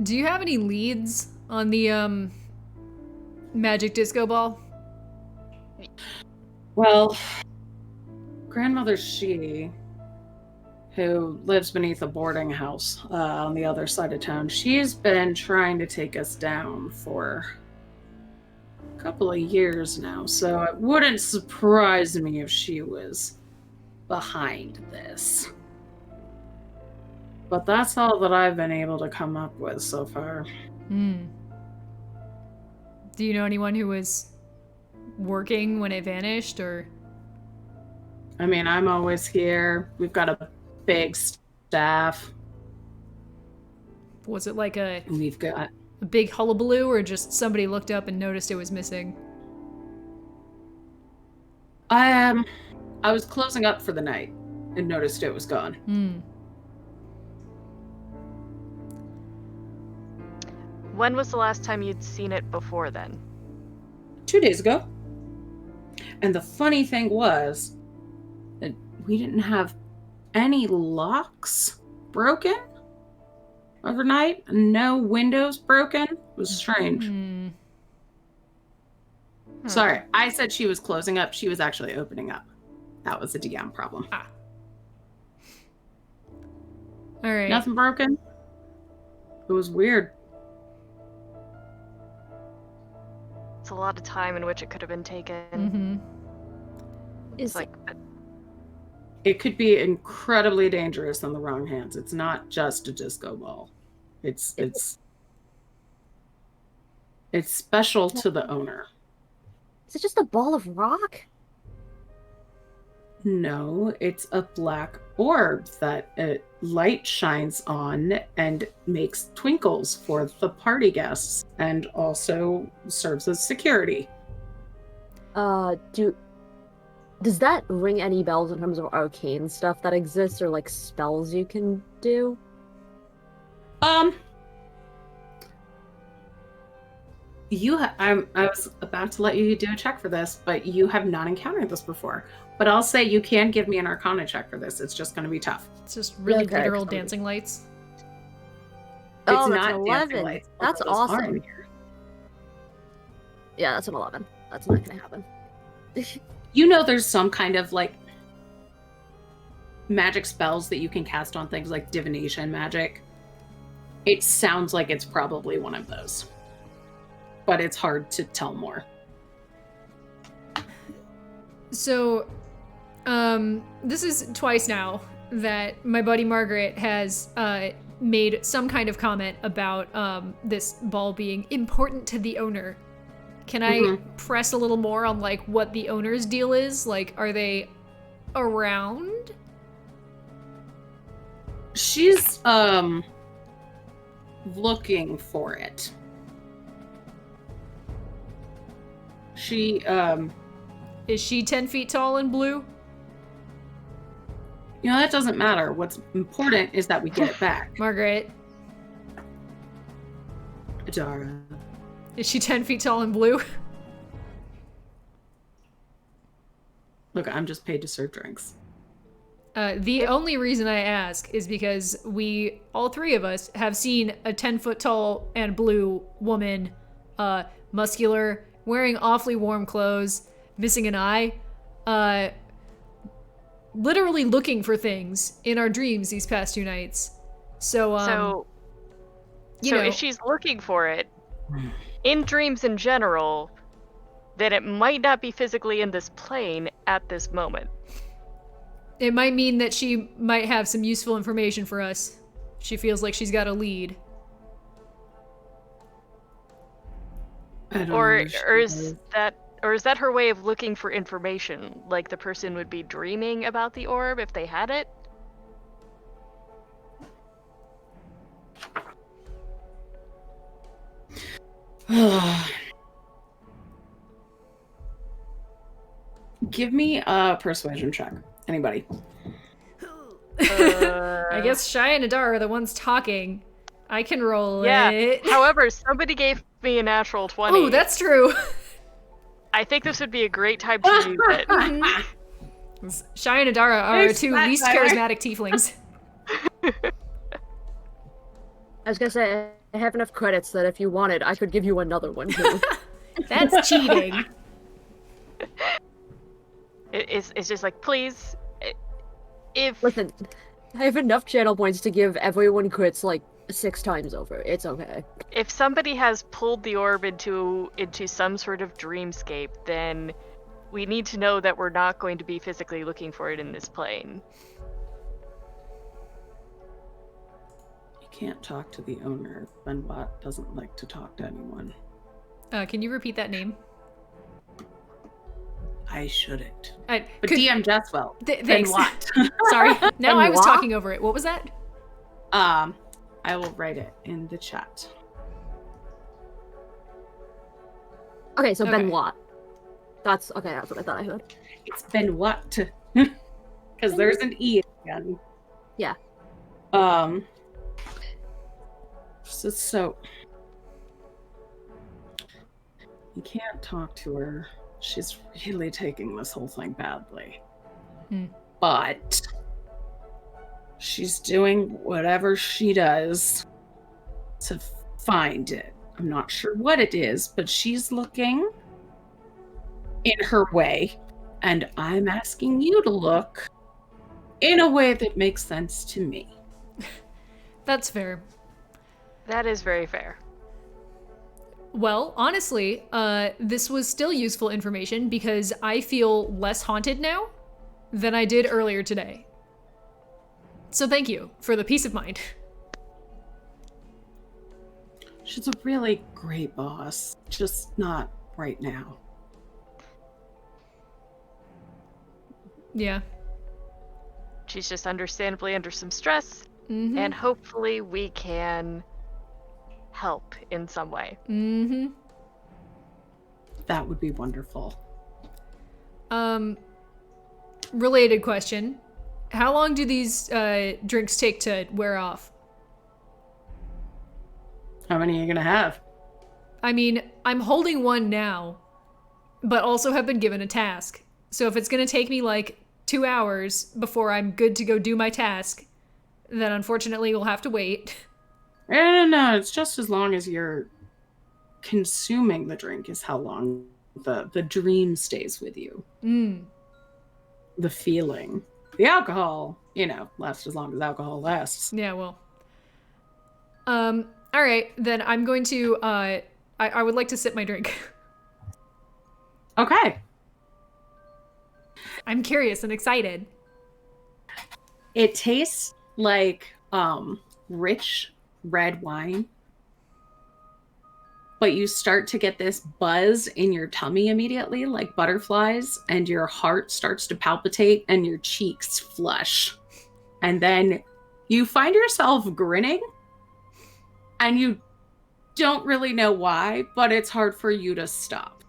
do you have any leads on the magic disco ball? Well, grandmother She, who lives beneath a boarding house on the other side of town, she's been trying to take us down for a couple of years now, so it wouldn't surprise me if she was behind this. But that's all that I've been able to come up with so far. Hmm. Do you know anyone who was working when it vanished, or? I mean, I'm always here. We've got a big staff. Was it like We've got a big hullabaloo, or just somebody looked up and noticed it was missing? I was closing up for the night and noticed it was gone. When was the last time you'd seen it before then? 2 days ago. And the funny thing was that we didn't have any locks broken overnight. No windows broken. It was strange. Sorry, I said she was closing up. She was actually opening up. That was a DM problem. All right. Nothing broken. It was weird. It's a lot of time in which it could have been taken. Mm-hmm. It's like It could be incredibly dangerous in the wrong hands. It's not just a disco ball. It's special to the owner. Is it just a ball of rock? No, it's a black orb that light shines on and makes twinkles for the party guests, and also serves as security. Does that ring any bells in terms of arcane stuff that exists, or like spells you can do? I was about to let you do a check for this, but you have not encountered this before. But I'll say you can give me an Arcana check for this. It's just going to be tough. It's just really Okay. literal dancing lights. Oh, It's that's not an dancing 11. lights, That's although those are awesome. in here. Yeah, that's an 11. That's not gonna happen. You know, there's some kind of like magic spells that you can cast on things like divination magic. It sounds like it's probably one of those. but it's hard to tell more. So, this is twice now that my buddy Margaret has made some kind of comment about this ball being important to the owner. Can I press a little more on like what the owner's deal is? Like, are they around? She's looking for it. She Is she 10 feet tall and blue? You know, that doesn't matter. What's important is that we get it back. Margaret, Adara. is she 10 feet tall and blue? Look, I'm just paid to serve drinks. The only reason I ask is because we, all three of us, have seen a 10-foot tall and blue woman, muscular, wearing awfully warm clothes, missing an eye, literally looking for things in our dreams these past 2 nights. So if she's looking for it in dreams in general, then it might not be physically in this plane at this moment. it might mean that she might have some useful information for us. She feels like she's got a lead. Or is that her way of looking for information? Like the person would be dreaming about the orb if they had it? Give me a persuasion check. Anybody? I guess Shy and Adar are the ones talking. I can roll it. However, somebody gave me a natural 20. Oh, that's true. I think this would be a great time to use it. Shy and Adara are our 2 least charismatic tieflings. I was gonna say, I have enough credits that if you wanted, I could give you another one too. That's cheating. It's just like, please, if... Listen, I have enough channel points to give everyone crits like 6 times over. It's okay. If somebody has pulled the orb into some sort of dreamscape, then we need to know that we're not going to be physically looking for it in this plane. You can't talk to the owner. Benbot doesn't like to talk to anyone. Can you repeat that name? I shouldn't. But DM Jesswell. Thanks. What? Sorry. Now I was Benoit? talking over it. What was that? I will write it in the chat. Okay, so Okay. Benoit. That's okay. That's what I thought I heard. It's been what? Because there's an E again. Yeah. So you can't talk to her. She's really taking this whole thing badly. But she's doing whatever she does to find it. I'm not sure what it is, but she's looking in her way, and I'm asking you to look in a way that makes sense to me. That's fair. That is very fair. Well, honestly, this was still useful information because I feel less haunted now than I did earlier today. So thank you for the peace of mind. She's a really great boss, just not right now. Yeah. She's just understandably under some stress, Mm-hmm. and hopefully we can help in some way. Mm-hmm. That would be wonderful. Related question. How long do these drinks take to wear off? How many are you gonna have? I mean, I'm holding one now, but also have been given a task. So if it's gonna take me like 2 hours before I'm good to go do my task, then unfortunately we'll have to wait. No, it's just as long as you're consuming the drink is how long the dream stays with you. The feeling. The alcohol, lasts as long as alcohol lasts. Yeah, well. All right, then I'm going to I would like to sip my drink. Okay. I'm curious and excited. It tastes like rich red wine. But you start to get this buzz in your tummy immediately, like butterflies, and your heart starts to palpitate and your cheeks flush. And then you find yourself grinning, and you don't really know why, but it's hard for you to stop.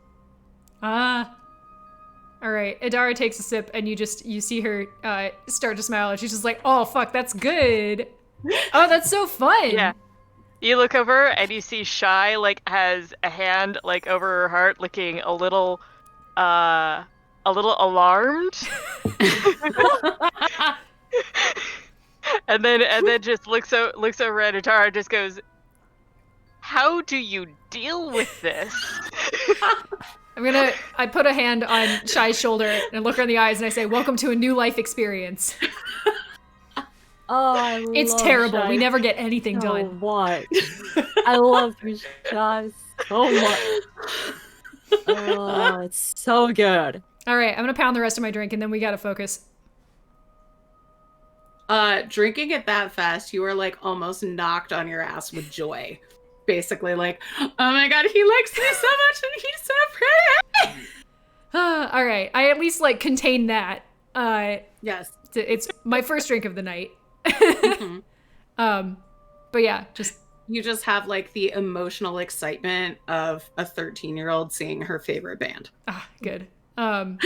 All right. Adara takes a sip, and you see her start to smile, and she's just like, "Oh fuck, that's good. Oh, that's so fun." Yeah. You look over and you see Shy like has a hand like over her heart, looking a little alarmed. and then just looks over at Atara and just goes, "How do you deal with this?" I put a hand on Shy's shoulder and look her in the eyes and I say, "Welcome to a new life experience." Oh, It's terrible. Shy We never get anything so done. much. I love you, Shy, so much. Oh, it's so good. All right, I'm gonna pound the rest of my drink and then we gotta focus. Drinking it that fast, you are like almost knocked on your ass with joy. Basically, like, oh my god, he likes me so much and he's so pretty. All right, I at least like contain that. Yes. It's my first drink of the night. Mm-hmm. But yeah, You just have like the emotional excitement of a 13-year-old seeing her favorite band. Good. But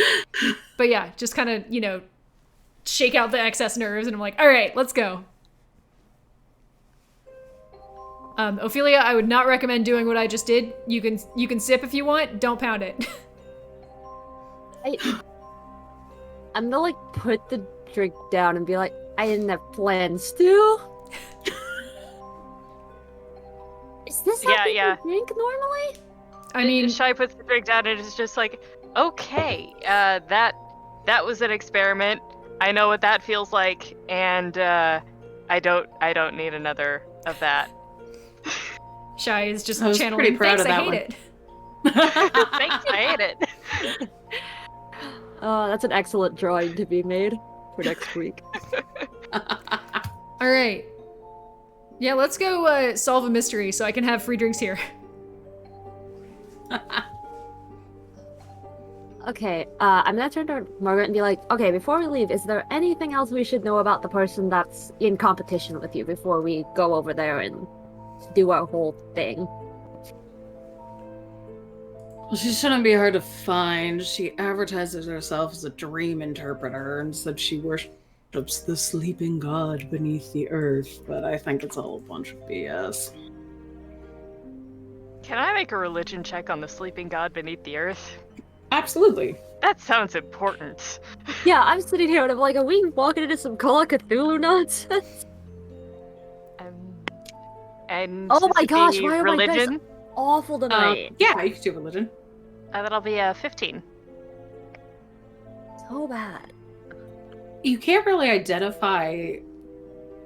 yeah, just kind of, shake out the excess nerves and I'm like, all right, let's go. Ophelia, I would not recommend doing what I just did. You can sip if you want, don't pound it. I'm gonna like put the drink down and be like, I didn't have plans to. Is this how people drink normally? I mean, Shy puts the drink down and is just like, okay, that was an experiment. I know what that feels like, and I don't need another of that. Shy is just I was channeling. pretty proud Thanks, of that I hate one. it. Thanks, I hate it. Oh, that's an excellent drawing to be made for next week. All right. Yeah, let's go solve a mystery so I can have free drinks here. Okay, I'm gonna turn to Margaret and be like, okay, before we leave, is there anything else we should know about the person that's in competition with you before we go over there and do our whole thing? Well, she shouldn't be hard to find. She advertises herself as a dream interpreter and said she worships the sleeping god beneath the earth, but I think it's a whole bunch of BS. Can I make a religion check on the sleeping god beneath the earth? Absolutely. That sounds important. Yeah, I'm sitting here and I'm like, are we walking into some Call of Cthulhu nonsense? And Oh my gosh, the why are my dice religion? awful tonight? Yeah, you could do religion. That'll be 15. So bad. You can't really identify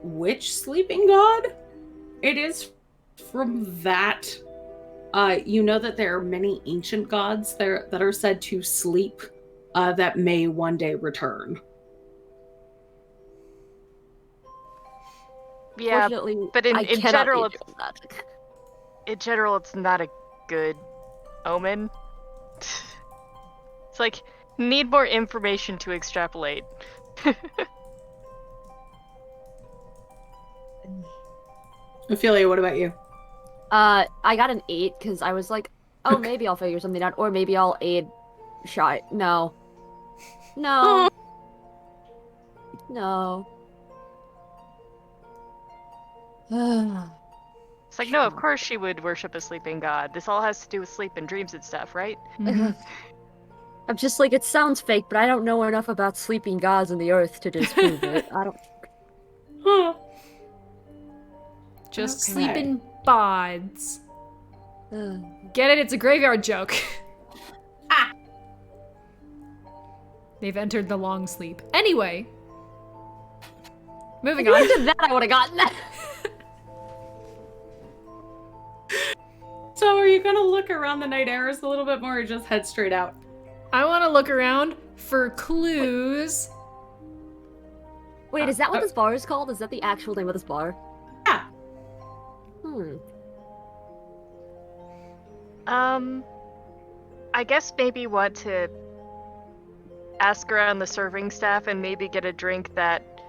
which sleeping god it is from that. You know that there are many ancient gods there that are said to sleep that may one day return. Yeah, Fortunately, but I in cannot general, be doing that. in general, it's not a good omen. It's like, need more information to extrapolate. Ophelia, what about you? I got an 8 because I was like, oh, maybe I'll figure something out, or maybe I'll aid Shy. No. No. No. It's like, no, of course she would worship a sleeping god. This all has to do with sleep and dreams and stuff, right? Mhm. I'm just like, it sounds fake, but I don't know enough about sleeping gods in the earth to disprove it. I don't. Just Okay. sleeping bods. Ugh. Get it? It's a graveyard joke. They've entered the long sleep. Anyway. Moving If on. you did that, I would have gotten that. So are you gonna look around the night arrows a little bit more, or just head straight out? I want to look around for clues. Wait, is that what this bar is called? Is that the actual name of this bar? Yeah. I guess maybe want to ask around the serving staff and maybe get a drink that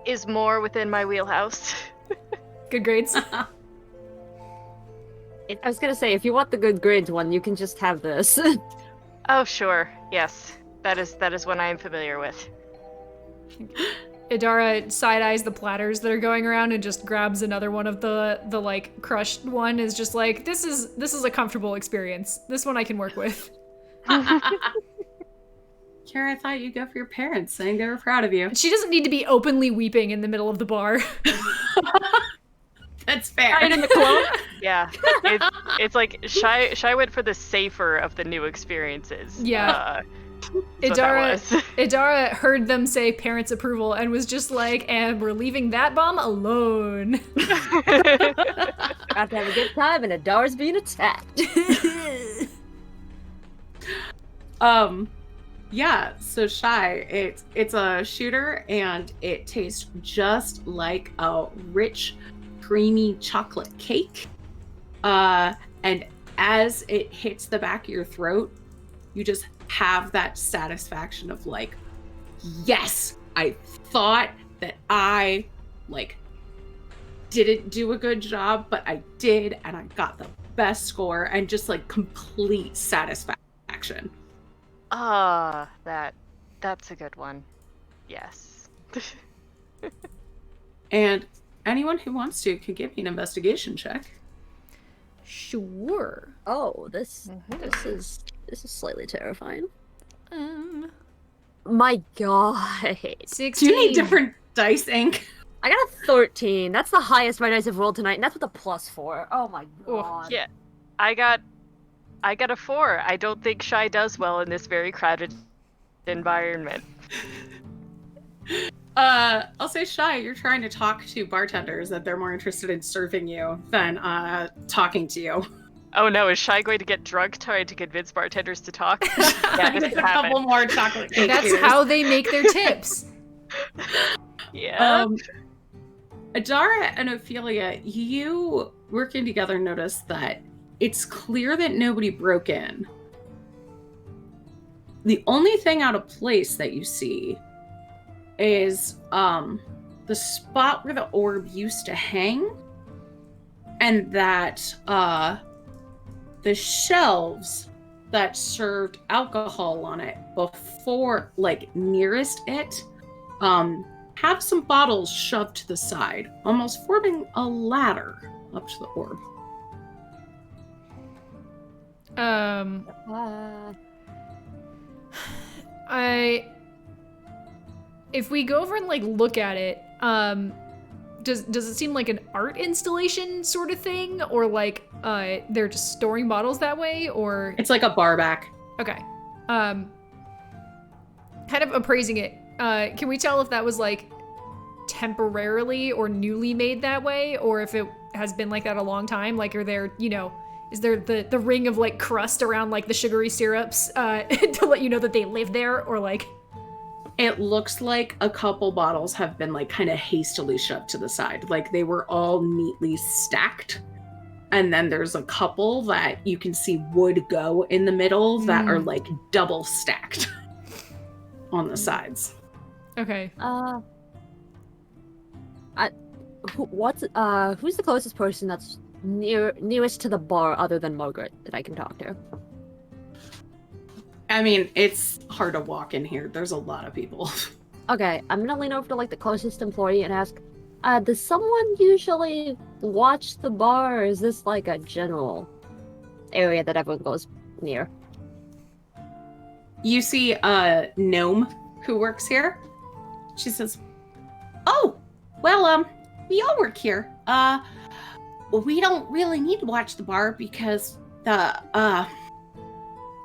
is more within my wheelhouse. Good grades. I was gonna say, if you want the good grades one, you can just have this. Oh, sure. Yes. That is one I am familiar with. Idara side-eyes the platters that are going around and just grabs another one of the like crushed one, is just like, this is a comfortable experience. This one I can work with. Kara, I thought you'd go for your parents, saying they were proud of you. She doesn't need to be openly weeping in the middle of the bar. That's fair. Right in the clone? Yeah. It's like Shy went for the safer of the new experiences. Yeah. Idara heard them say parents' approval and was just like, and we're leaving that bomb alone. Have to have a good time, and Adara's being attacked. Yeah, so Shy, it's a shooter, and it tastes just like a rich, creamy chocolate cake. And as it hits the back of your throat, you just have that satisfaction of like, yes, I thought that I didn't do a good job, but I did, and I got the best score, and just like complete satisfaction. That's a good one. Yes. And anyone who wants to can give me an investigation check. Sure. Oh, this is slightly terrifying. Um, My God. 16. Do you need different dice ink? I got a 13. That's the highest my dice have rolled tonight, and that's with a +4. Oh my God. Yeah. I got a 4. I don't think Shy does well in this very crowded environment. I'll say, Shy, you're trying to talk to bartenders that they're more interested in serving you than talking to you. Oh no, is Shy going to get drunk trying to convince bartenders to talk? Yeah, this It's could a happen. couple more chocolate cake That's cheers. how they make their tips. Yeah. Adara and Ophelia, you working together notice that it's clear that nobody broke in. The only thing out of place that you see is the spot where the orb used to hang, and that the shelves that served alcohol on it before, like nearest it, have some bottles shoved to the side, almost forming a ladder up to the orb. If we go over and like look at it, does it seem like an art installation sort of thing, or like they're just storing bottles that way, or It's like a bar back. okay, kind of appraising it. Can we tell if that was like temporarily or newly made that way, or if it has been like that a long time? Like, are there, is there the ring of like crust around like the sugary syrups to let you know that they live there, or like? It looks like a couple bottles have been like kind of hastily shoved to the side. Like they were all neatly stacked. And then there's a couple that you can see would go in the middle that are like double stacked on the sides. Okay. Who's the closest person that's nearest to the bar other than Margaret that I can talk to? I mean, it's hard to walk in here. There's a lot of people. Okay, I'm gonna lean over to like the closest employee and ask, does someone usually watch the bar, or is this like a general area that everyone goes near? You see a gnome who works here. She says, "Oh, well, we all work here. We don't really need to watch the bar because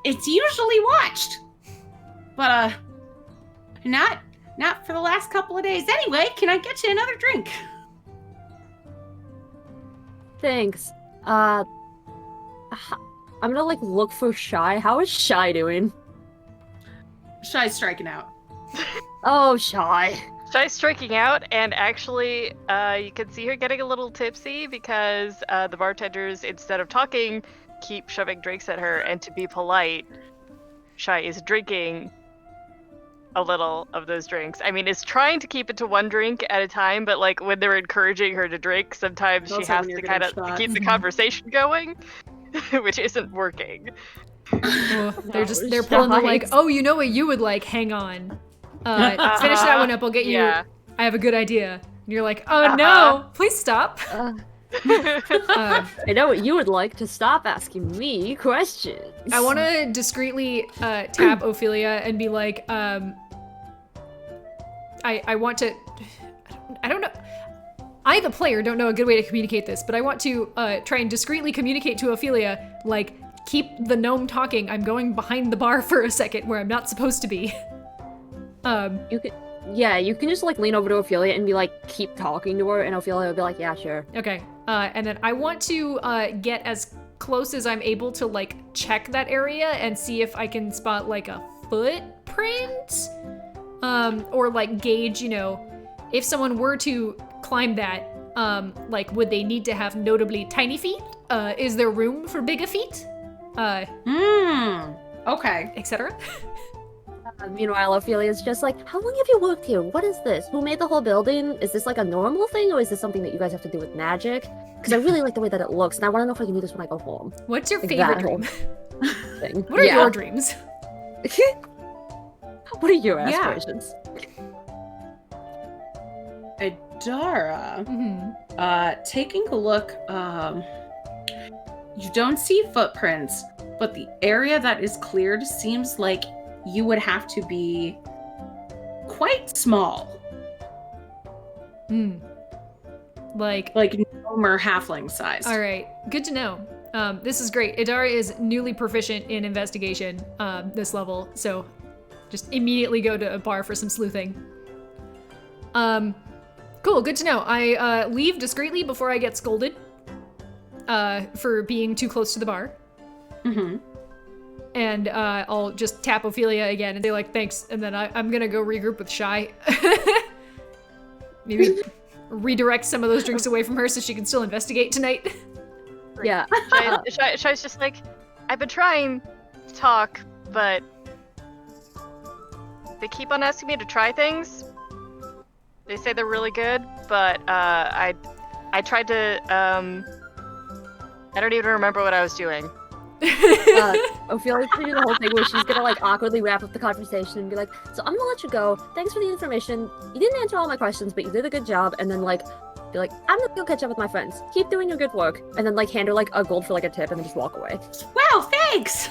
it's usually watched. But not for the last couple of days. Anyway, can I get you another drink?" Thanks. I'm gonna like look for Shy. How is Shy doing? Shy's striking out. Oh, Shy. Shy's striking out, and actually, you can see her getting a little tipsy because the bartenders, instead of talking, keep shoving drinks at her, and to be polite, Shy is drinking a little of those drinks. I mean, is trying to keep it to one drink at a time, but like when they're encouraging her to drink, sometimes she Also has when you're to getting kind of shot. keep the Mhm. conversation going, which isn't working. Oh, they're No, they're pulling the Shy. like, oh, you know what you would like? Hang on. Finish that one up. I'll get you. Yeah. I have a good idea. And you're like, oh Uh-huh. no, please stop. I know what you would like to stop asking me questions. I want to discreetly tap Ophelia and be like, I want to. I don't know. I, the player, don't know a good way to communicate this, but I want to try and discreetly communicate to Ophelia, like, keep the gnome talking. I'm going behind the bar for a second where I'm not supposed to be. You can just like lean over to Ophelia and be like, keep talking to her, and Ophelia will be like, yeah, sure. Okay. And then I want to get as close as I'm able to like check that area and see if I can spot like a footprint, or like gauge, you know, if someone were to climb that, like would they need to have notably tiny feet? Is there room for bigger feet? Okay. Etc. Meanwhile, Ophelia's just like, how long have you worked here? What is this? Who made the whole building? Is this like a normal thing, or is this something that you guys have to do with magic? Because I really like the way that it looks, and I want to know if I can do this when I go home. What's your Like favorite that whole dream? thing. What are Yeah. your dreams? What are your Yeah. aspirations? Adara, Mhm. taking a look, you don't see footprints, but the area that is cleared seems like you would have to be quite small. Like, Gnome or halfling size. all right, good to know. This is great. Idara is newly proficient in investigation this level, so just immediately go to a bar for some sleuthing. Cool, good to know. I leave discreetly before I get scolded for being too close to the bar. Mm-hmm. And I'll just tap Ophelia again and say like, thanks, and then I'm gonna go regroup with Shy. Maybe redirect some of those drinks away from her so she can still investigate tonight. Yeah. Shy's just like, I've been trying to talk, but they keep on asking me to try things. They say they're really good, but I tried to, I don't even remember what I was doing. Ophelia's gonna do the whole thing where she's gonna like awkwardly wrap up the conversation and be like, so I'm gonna let you go. Thanks for the information. You didn't answer all my questions, but you did a good job. And then like, be like, I'm gonna go catch up with my friends. Keep doing your good work. And then like hand her like a gold for like a tip and then just walk away. Wow, thanks!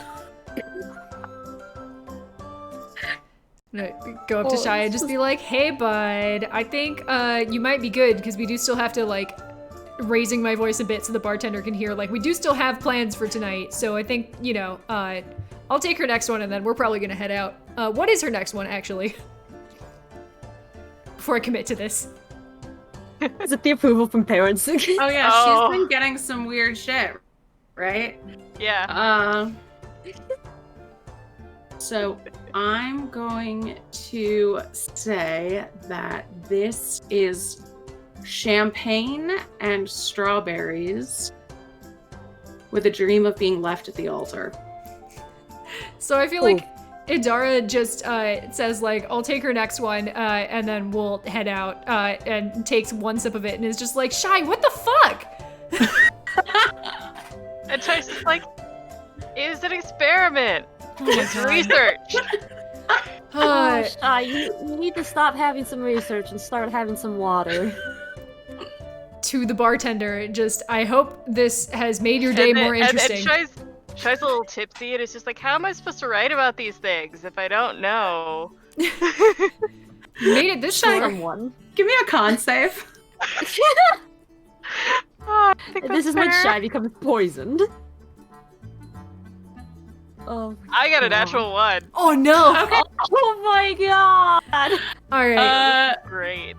I'm gonna go up to Shy and just be like, hey bud, I think you might be good because we do still have to like raising my voice a bit so the bartender can hear, like we do still have plans for tonight, so I think, you know, I'll take her next one and then we're probably gonna head out. What is her next one actually? Before I commit to this. Is it the approval from parents? Oh yeah, Oh. she's been getting some weird shit, right? Yeah. So I'm going to say that this is champagne and strawberries with a dream of being left at the altar. So I feel like Idara just says like, I'll take her next one, and then we'll head out, and takes one sip of it and is just like, Shy, what the fuck? And Shy's just like, it was an experiment. It's research. Oh, Shy, you need to stop having some research and start having some water. To the bartender, just, I hope this has made your day more interesting. And Shy's a little tipsy, and it's just like, how am I supposed to write about these things if I don't know? You made it this far. Someone. Give me a con save. Oh, I think This that's is when fair. Shy becomes poisoned. Oh, I got a natural one. Oh no! oh my god! Alright. Great.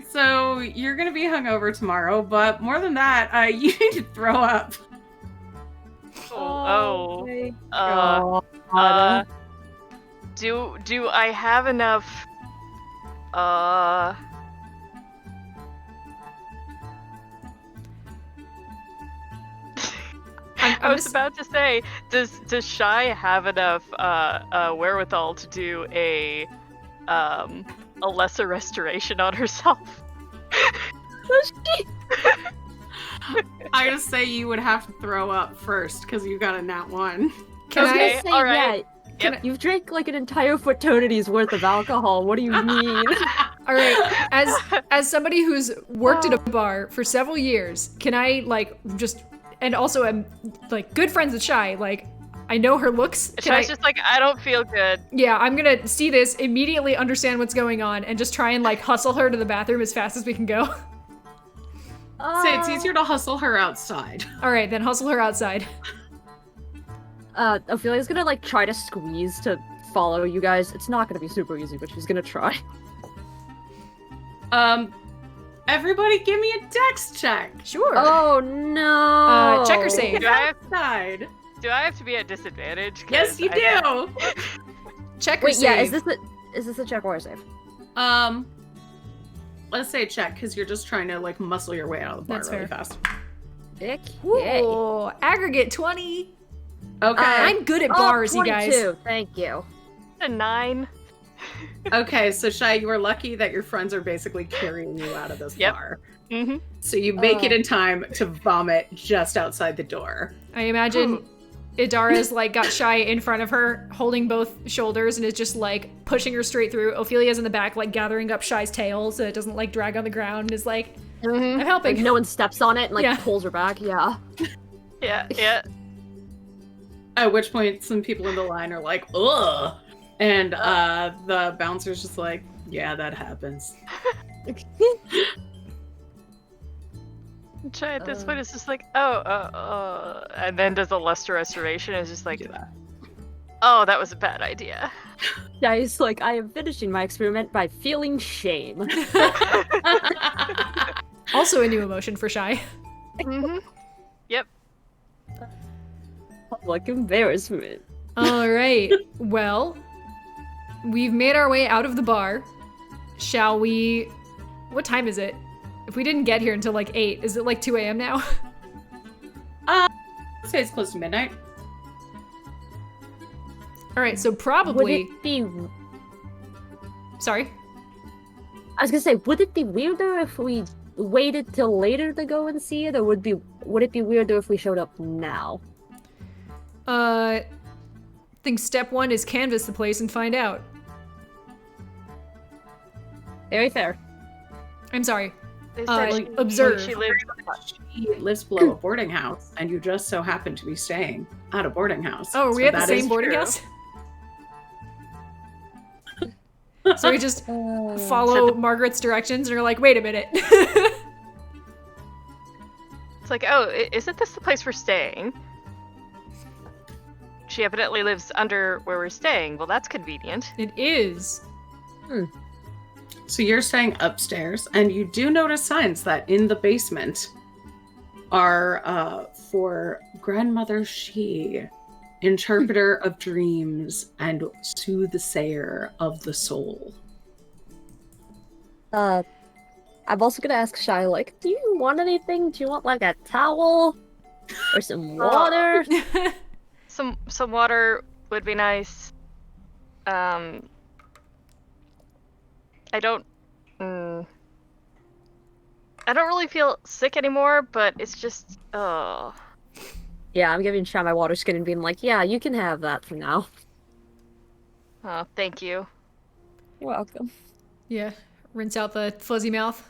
So you're gonna be hungover tomorrow, but more than that, you need to throw up. Oh. my Uh, God. do I have enough? I was about to say, does Shy have enough wherewithal to do a lesser restoration on herself? I just say you would have to throw up first because you got a nat 1. Can Okay. I? Say, all right. yeah, Yep. you've drank like an entire fraternity's worth of alcohol. What do you mean? All right. As somebody who's worked at a bar for several years, can I like just and also am like good friends with Shy. Like I know her looks. Shy's just like, I don't feel good. Yeah, I'm gonna see this, immediately understand what's going on, and just try and like hustle her to the bathroom as fast as we can go. Say it's easier to hustle her outside. All right, then hustle her outside. Ophelia's gonna like try to squeeze to follow you guys. It's not gonna be super easy, but she's gonna try. Everybody give me a dex check. Sure. Oh no! Check or save. Do I have, Side. do I have to be at disadvantage? 'Cause Yes, you I- do. Check or Wait, save. yeah. Is this a check or a save? Let's say check because you're just trying to like muscle your way out of the bar That's really fair. fast. Yay. Ooh, aggregate 20. Okay. I'm good at bars, you 22. guys. Thank you. A 9. Okay, so Shy, you are lucky that your friends are basically carrying you out of this Yep. bar. Mm-hmm. So you make it in time to vomit just outside the door. I imagine Idara's like got Shy in front of her, holding both shoulders, and is just like pushing her straight through. Ophelia's in the back, like gathering up Shy's tail so it doesn't like drag on the ground. And is like, I'm helping. Like, no one steps on it and like Yeah. pulls her back. Yeah. Yeah. At which point, some people in the line are like, ugh. And the bouncer's just like, yeah, that happens. Shy at this point is just like, and then does a luster restoration. Is just like, Yeah. oh, that was a bad idea. Guys, like, I am finishing my experiment by feeling shame. Also a new emotion for Shy. Mm-hmm. Yep. Public embarrassment. All right. Well, we've made our way out of the bar. Shall we? What time is it? If we didn't get here until like 8, is it like 2 a.m. now? I'd say it's close to midnight. All right. So Would probably. it be? Sorry. I was gonna say, would it be weirder if we waited till later to go and see it, or would it be weirder if we showed up now? I think step 1 is canvass the place and find out. Very fair. I'm sorry. They said she- observe. She lives. She lives below a boarding house, and you just so happen to be staying at a boarding house. Oh, are we So at the that same is boarding true. house? So we just follow Margaret's directions and are like, wait a minute. It's like, oh, isn't this the place we're staying? She evidently lives under where we're staying. Well, that's convenient. It is. So you're staying upstairs, and you do notice signs that in the basement are for Grandmother She, Interpreter of Dreams and Soothsayer of the Soul. I'm also gonna ask Shy, like, do you want anything? Do you want like a towel or some water? Some water would be nice. I don't really feel sick anymore, but it's just Yeah, I'm giving Shy my water skin and being like, yeah, you can have that for now. oh, thank you. You're welcome. Yeah. Rinse out the fuzzy mouth.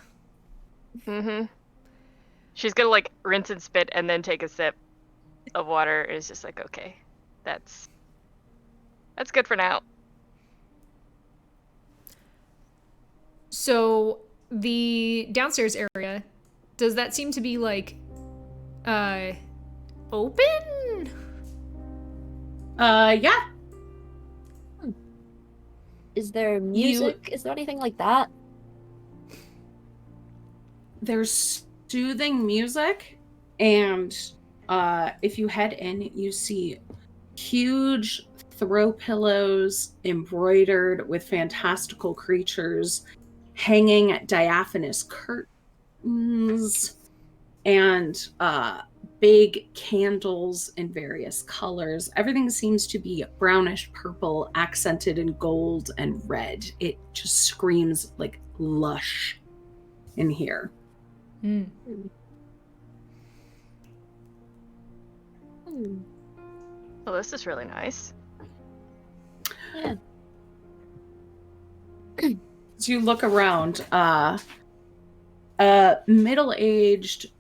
Mm-hmm. She's gonna like rinse and spit and then take a sip of water. It's just like, okay, that's good for now. So the downstairs area, does that seem to be like open? Yeah. Is there music? Is there anything like that? There's soothing music, and if you head in, you see huge throw pillows embroidered with fantastical creatures, hanging diaphanous curtains, and big candles in various colors. Everything seems to be brownish purple, accented in gold and red. It just screams like lush in here. Mm. Well, this is really nice. Yeah. As you look around, a middle-aged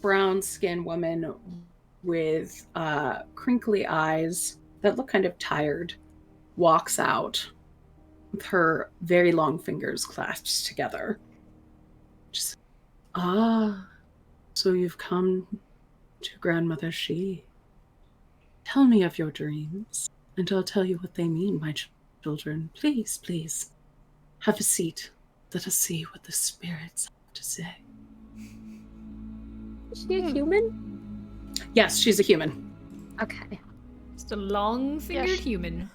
brown-skinned woman with crinkly eyes that look kind of tired walks out with her very long fingers clasped together. Just, so you've come to Grandmother She. Tell me of your dreams, and I'll tell you what they mean, my children. Please, please, have a seat. Let us see what the spirits have to say. Is she a human? Yes, she's a human. Okay. Just a long-fingered Yeah, human.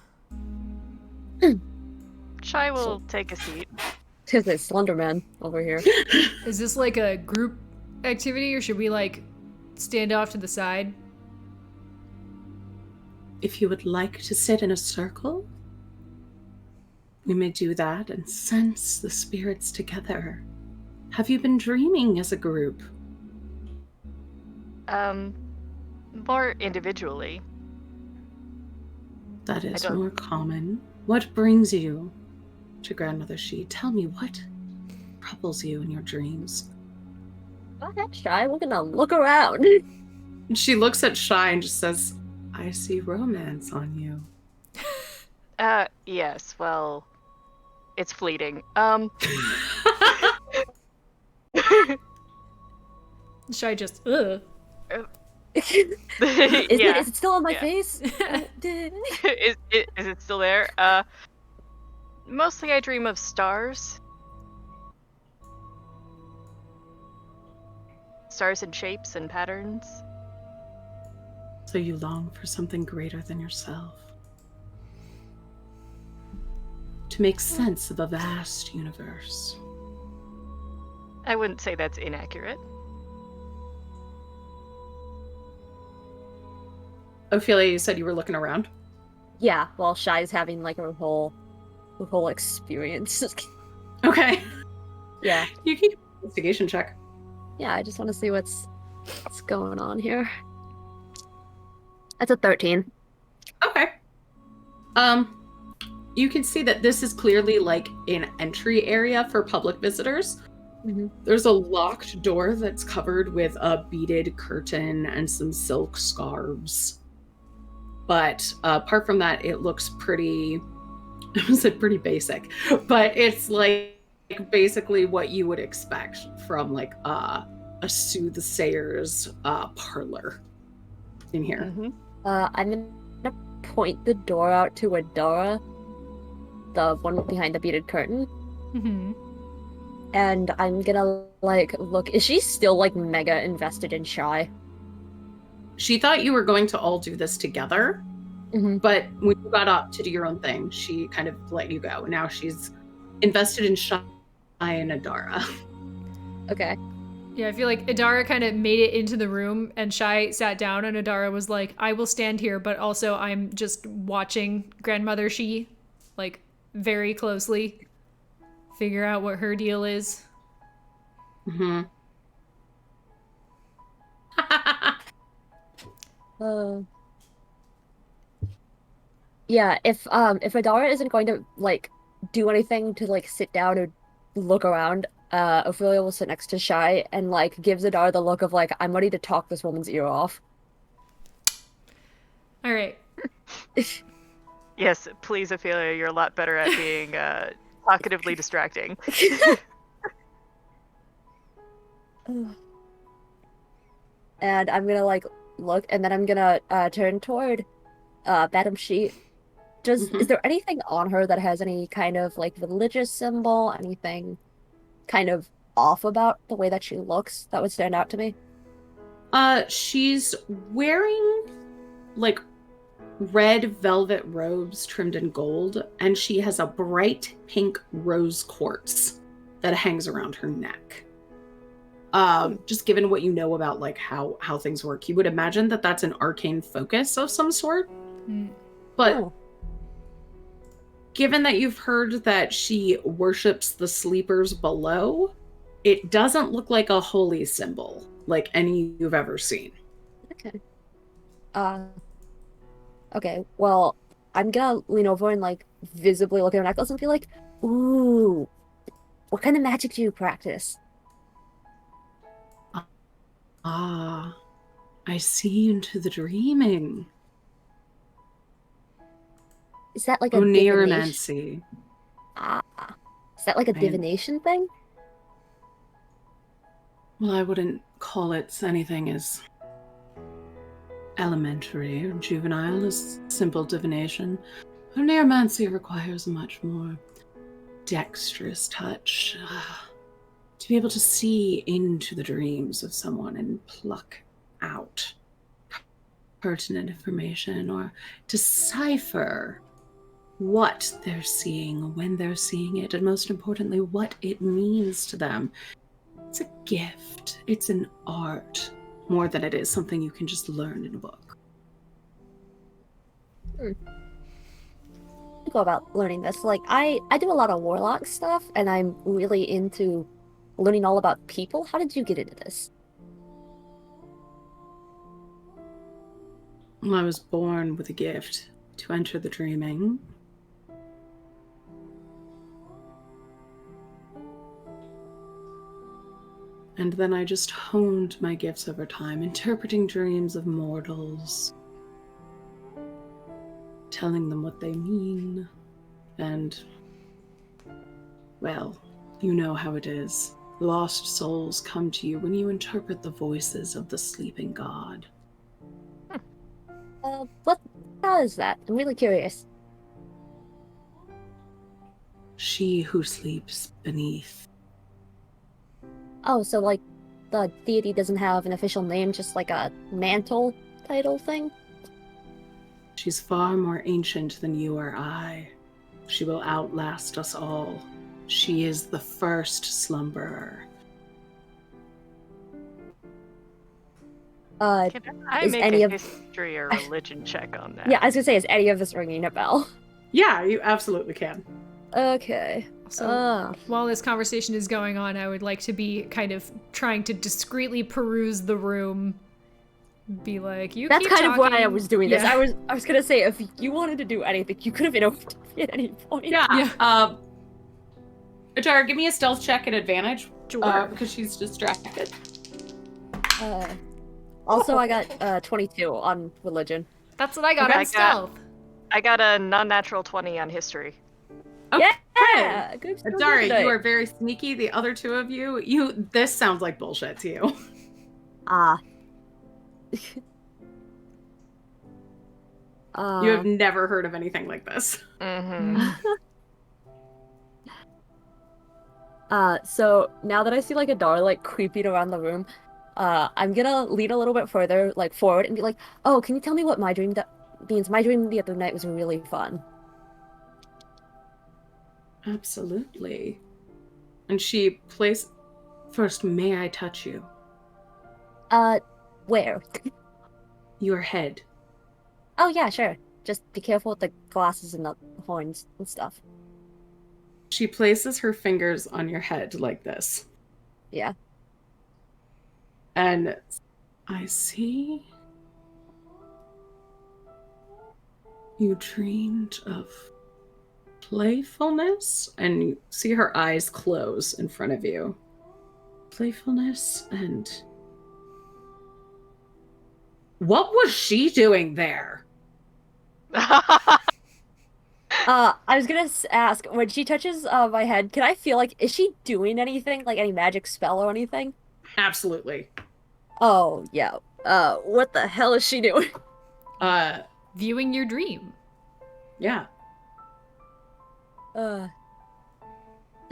Shy will take a seat. There's a Slenderman over here. Is this like a group activity, or should we like stand off to the side? If you would like to sit in a circle, we may do that and sense the spirits together. Have you been dreaming as a group? More individually. That is don't- more common. What brings you to Grandmother She? Tell me, what troubles you in your dreams? Go ahead, Shy. We're gonna look around. And she looks at Shy and just says, I see romance on you. Yes, well, it's fleeting. Should I just, ugh? Is Yeah. it still on my Yeah. face? Is it still there? Mostly I dream of stars. Stars in shapes and patterns. So you long for something greater than yourself. To make sense of a vast universe. I wouldn't say that's inaccurate. Ophelia, you said you were looking around? Yeah, well, Shy's having like a whole experience. Okay. Yeah. You can get an investigation check. Yeah, I just want to see what's going on here. That's a 13. Okay. You can see that this is clearly like an entry area for public visitors. Mm-hmm. There's a locked door that's covered with a beaded curtain and some silk scarves. But apart from that, it looks pretty, I said pretty basic, but it's like basically what you would expect from like a soothsayer's parlor in here. Mm-hmm. I'm gonna point the door out to Adara, the one behind the beaded curtain, Mm-hmm. and I'm gonna like look. Is she still like mega invested in Shy? She thought you were going to all do this together, Mm-hmm. but when you got up to do your own thing, she kind of let you go. Now she's invested in Shy and Adara. Okay. Yeah, I feel like Adara kind of made it into the room, and Shai sat down, and Adara was like, I will stand here, but also I'm just watching Grandmother She, like, very closely, figure out what her deal is. Mm-hmm. Yeah, if Adara isn't going to like do anything to like sit down or look around, Ophelia will sit next to Shy and like gives Adara the look of like, I'm ready to talk this woman's ear off. All right. Yes, please, Ophelia, you're a lot better at being talkatively distracting. And I'm gonna like look, and then I'm gonna turn toward Madam She. Is there anything on her that has any kind of like religious symbol, anything kind of off about the way that she looks that would stand out to me? She's wearing like red velvet robes trimmed in gold, and she has a bright pink rose quartz that hangs around her neck. Just given what you know about like how things work, you would imagine that that's an arcane focus of some sort. But given that you've heard that she worships the sleepers below, it doesn't look like a holy symbol like any you've ever seen. Okay. Okay, well, I'm gonna lean over and like visibly look at her necklace and be like, ooh, what kind of magic do you practice? Ah, I see into the dreaming. Is that like a divination? Oneiromancy. Ah, is that like a divination thing? Well, I wouldn't call it anything as elementary or juvenile as simple divination. Oneiromancy requires a much more dexterous touch. To be able to see into the dreams of someone and pluck out pertinent information or decipher what they're seeing, when they're seeing it, and most importantly, what it means to them. It's a gift. It's an art more than it is something you can just learn in a book. Go about learning this. Like I do a lot of warlock stuff, and I'm really into learning all about people. How did you get into this? Well, I was born with a gift to enter the dreaming. And then I just honed my gifts over time, interpreting dreams of mortals, telling them what they mean, and, well, you know how it is. Lost souls come to you when you interpret the voices of the sleeping god. How is that? I'm really curious. She who sleeps beneath. Oh, so like the deity doesn't have an official name, just like a mantle title thing? She's far more ancient than you or I. She will outlast us all. She is the first slumberer. Can I is make any a of... history or religion check on that? Yeah, I was gonna say, is any of this ringing a bell? Yeah, you absolutely can. Okay. So while this conversation is going on, I would like to be kind of trying to discreetly peruse the room. Be like, you That's keep kind talking. of why I was doing this. Yeah. I was gonna say, if you wanted to do anything, you could have interrupted me at any point. Yeah. Ajara, give me a stealth check at advantage. Sure. Because she's distracted. Also, I got 22 on religion. That's what I got on stealth. I got a non-natural 20 on history. Okay. Yeah, good Ajara, you are very sneaky. The other two of you, this sounds like bullshit to you. You have never heard of anything like this. Mm-hmm. So now that I see like a door like creeping around the room, I'm gonna lean a little bit further like forward and be like, oh, can you tell me what my dream means? My dream the other night was really fun. Absolutely. And she plays... First, may I touch you? Where? Your head. Oh yeah, sure. Just be careful with the glasses and the horns and stuff. She places her fingers on your head like this. Yeah. And I see you dreamed of playfulness, and you see her eyes close in front of you. Playfulness and... What was she doing there? I was gonna ask, when she touches my head, can I feel like, is she doing anything? Like any magic spell or anything? Absolutely. Oh, yeah. What the hell is she doing? Viewing your dream. Yeah. So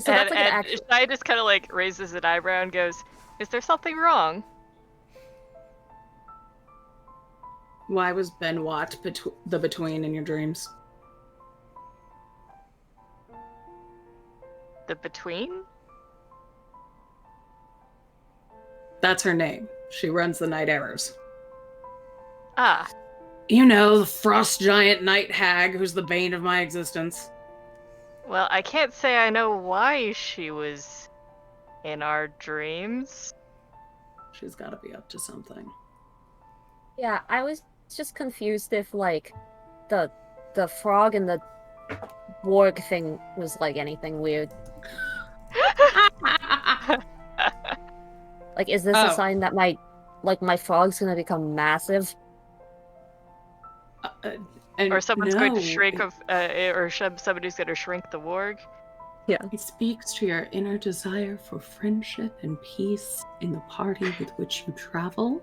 that's like an actual... Shai just kind of like raises an eyebrow and goes, "Is there something wrong?" Why was Benoit the between in your dreams? The between? That's her name. She runs the night errors. Ah, You know, the frost giant night hag who's the bane of my existence. well, I can't say I know why she was in our dreams. She's got to be up to something. Yeah, I was just confused if like the frog and the warg thing was like anything weird. Like, is this a sign that my frog's gonna become massive? Or someone's going to no, shrink somebody's going to shrink the warg. Yeah. It speaks to your inner desire for friendship and peace in the party with which you travel,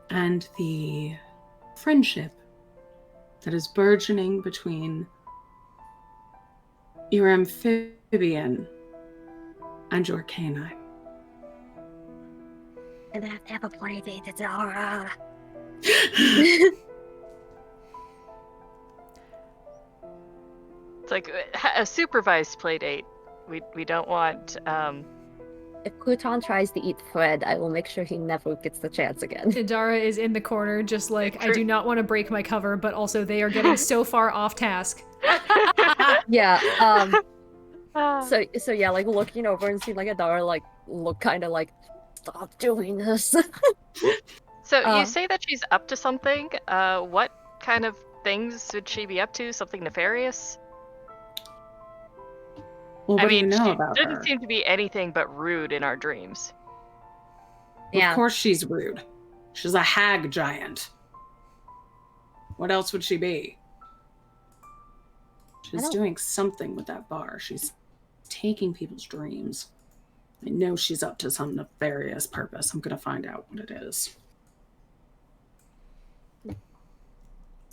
and the friendship that is burgeoning between your amphibian and your canine. And I have to have a play date, Adora. It's like a supervised play date. We don't want. If Pluton tries to eat Fred, I will make sure he never gets the chance again. Idara is in the corner, just like, I do not want to break my cover, but also they are getting so far off task. Yeah, so yeah, like looking over and seeing like Adara like look kind of like, stop doing this. So you say that she's up to something. What kind of things would she be up to? Something nefarious? Well, what I do you mean, know she about didn't her? seem to be anything but rude in our dreams. Yeah. Of course she's rude. She's a hag giant. What else would she be? She's doing something with that bar. She's taking people's dreams. I know she's up to some nefarious purpose. I'm going to find out what it is.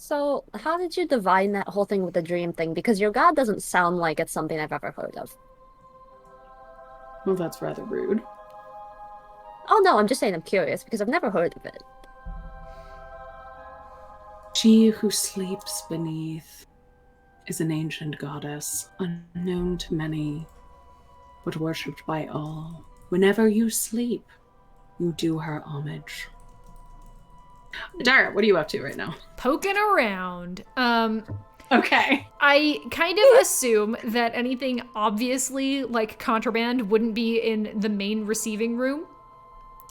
So, how did you divine that whole thing with the dream thing? Because your god doesn't sound like it's something I've ever heard of. Well, that's rather rude. Oh no, I'm just saying I'm curious because I've never heard of it. She who sleeps beneath is an ancient goddess, unknown to many, but worshipped by all. Whenever you sleep, you do her homage. Dara, what are you up to right now? Poking around. Okay. I kind of assume that anything obviously like contraband wouldn't be in the main receiving room.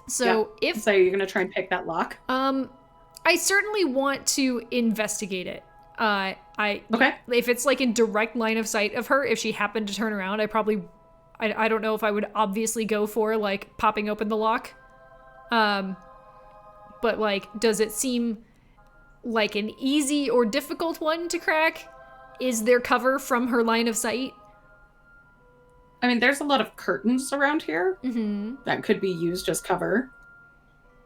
So So you're gonna try and pick that lock? I certainly want to investigate it. Okay. If it's like in direct line of sight of her, if she happened to turn around, I don't know if I would obviously go for like popping open the lock. But like, does it seem like an easy or difficult one to crack? Is there cover from her line of sight? I mean, there's a lot of curtains around here that could be used as cover.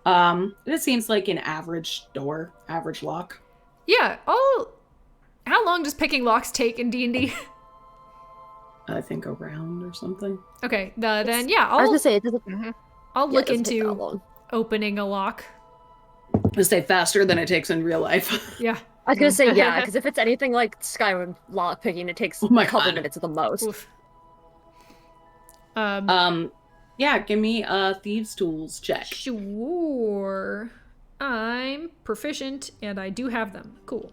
It seems like an average door, average lock. Yeah. How long does picking locks take in D&D? I think a round or something. Okay. Then yeah, I was gonna say it doesn't. I'll look it doesn't take that into long. opening a lock. To stay faster than it takes in real life. Yeah. I was gonna say yeah, because if it's anything like Skyrim lock picking, it takes Oh my a couple God. minutes at the most. Oof. Yeah, give me a thieves' tools check. Sure. I'm proficient and I do have them. Cool.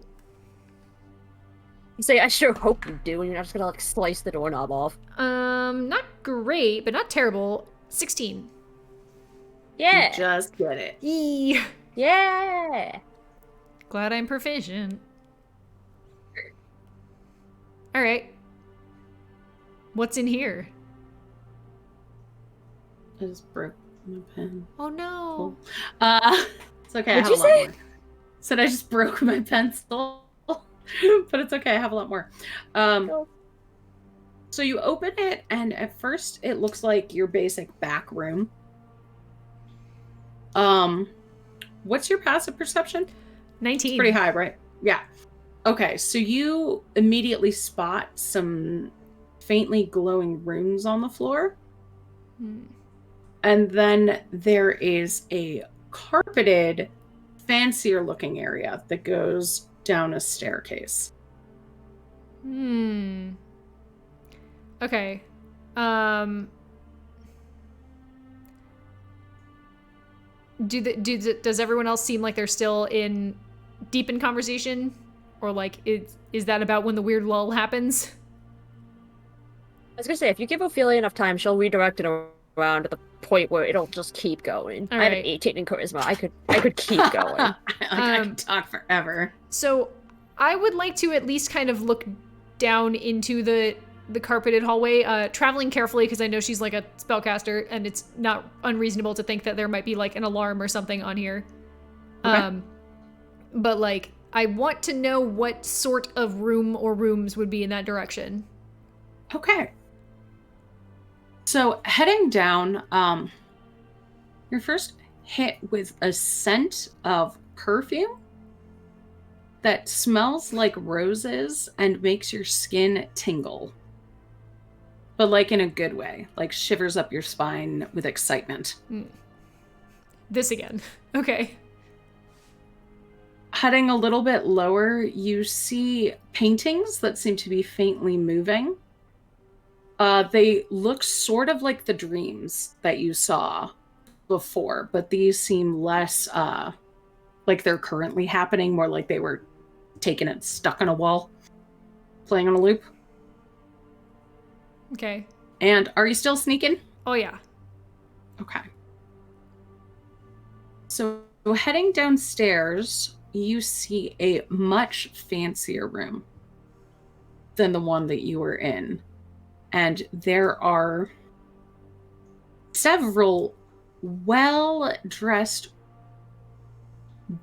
You say I sure hope you do, and you're not just gonna like slice the doorknob off. Not great, but not terrible. 16. Yeah. You just get it. Yee. Yeah. Glad I'm proficient. All right. What's in here? I just broke my pen. Oh no. It's okay. I have a lot more. Said I just broke my pencil, but it's okay. I have a lot more. So you open it, and at first it looks like your basic back room. What's your passive perception? 19. It's pretty high, right? Yeah. Okay, so you immediately spot some faintly glowing runes on the floor. And then there is a carpeted fancier looking area that goes down a staircase. Okay. Does everyone else seem like they're still deep in conversation, or like is that about when the weird lull happens? I was gonna say, if you give Ophelia enough time, she'll redirect it around to the point where it'll just keep going. All I have an right. 18 in charisma. I could keep going. I could talk forever. So I would like to at least kind of look down into the carpeted hallway, traveling carefully because I know she's like a spellcaster, and it's not unreasonable to think that there might be like an alarm or something on here. Okay. But like, I want to know what sort of room or rooms would be in that direction. Okay. So heading down, you're first hit with a scent of perfume that smells like roses and makes your skin tingle. But like in a good way, like shivers up your spine with excitement. This again. Okay. Heading a little bit lower, you see paintings that seem to be faintly moving. They look sort of like the dreams that you saw before, but these seem less like they're currently happening, more like they were taken and stuck on a wall, playing on a loop. Okay. And are you still sneaking? Oh yeah. Okay. So heading downstairs, you see a much fancier room than the one that you were in. And there are several well-dressed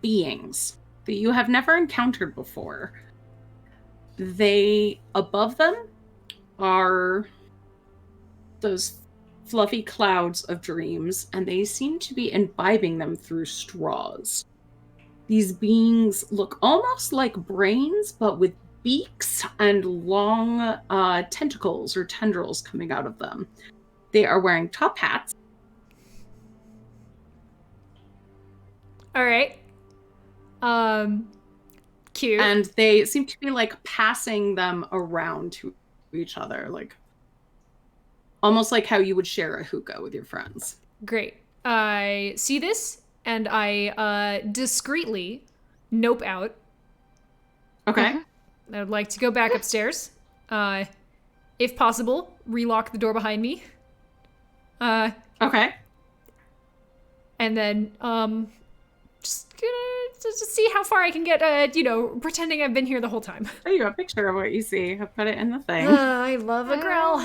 beings that you have never encountered before. Above them are those fluffy clouds of dreams, and they seem to be imbibing them through straws. These beings look almost like brains, but with beaks and long tentacles or tendrils coming out of them. They are wearing top hats. All right. Cute. And they seem to be like passing them around to each other, like almost like how you would share a hookah with your friends. Great. I see this, and I discreetly nope out. Okay. I would like to go back upstairs. If possible, relock the door behind me. Okay. And then, just see how far I can get, pretending I've been here the whole time. Show you a picture of what you see. I put it in the thing. I love a growl.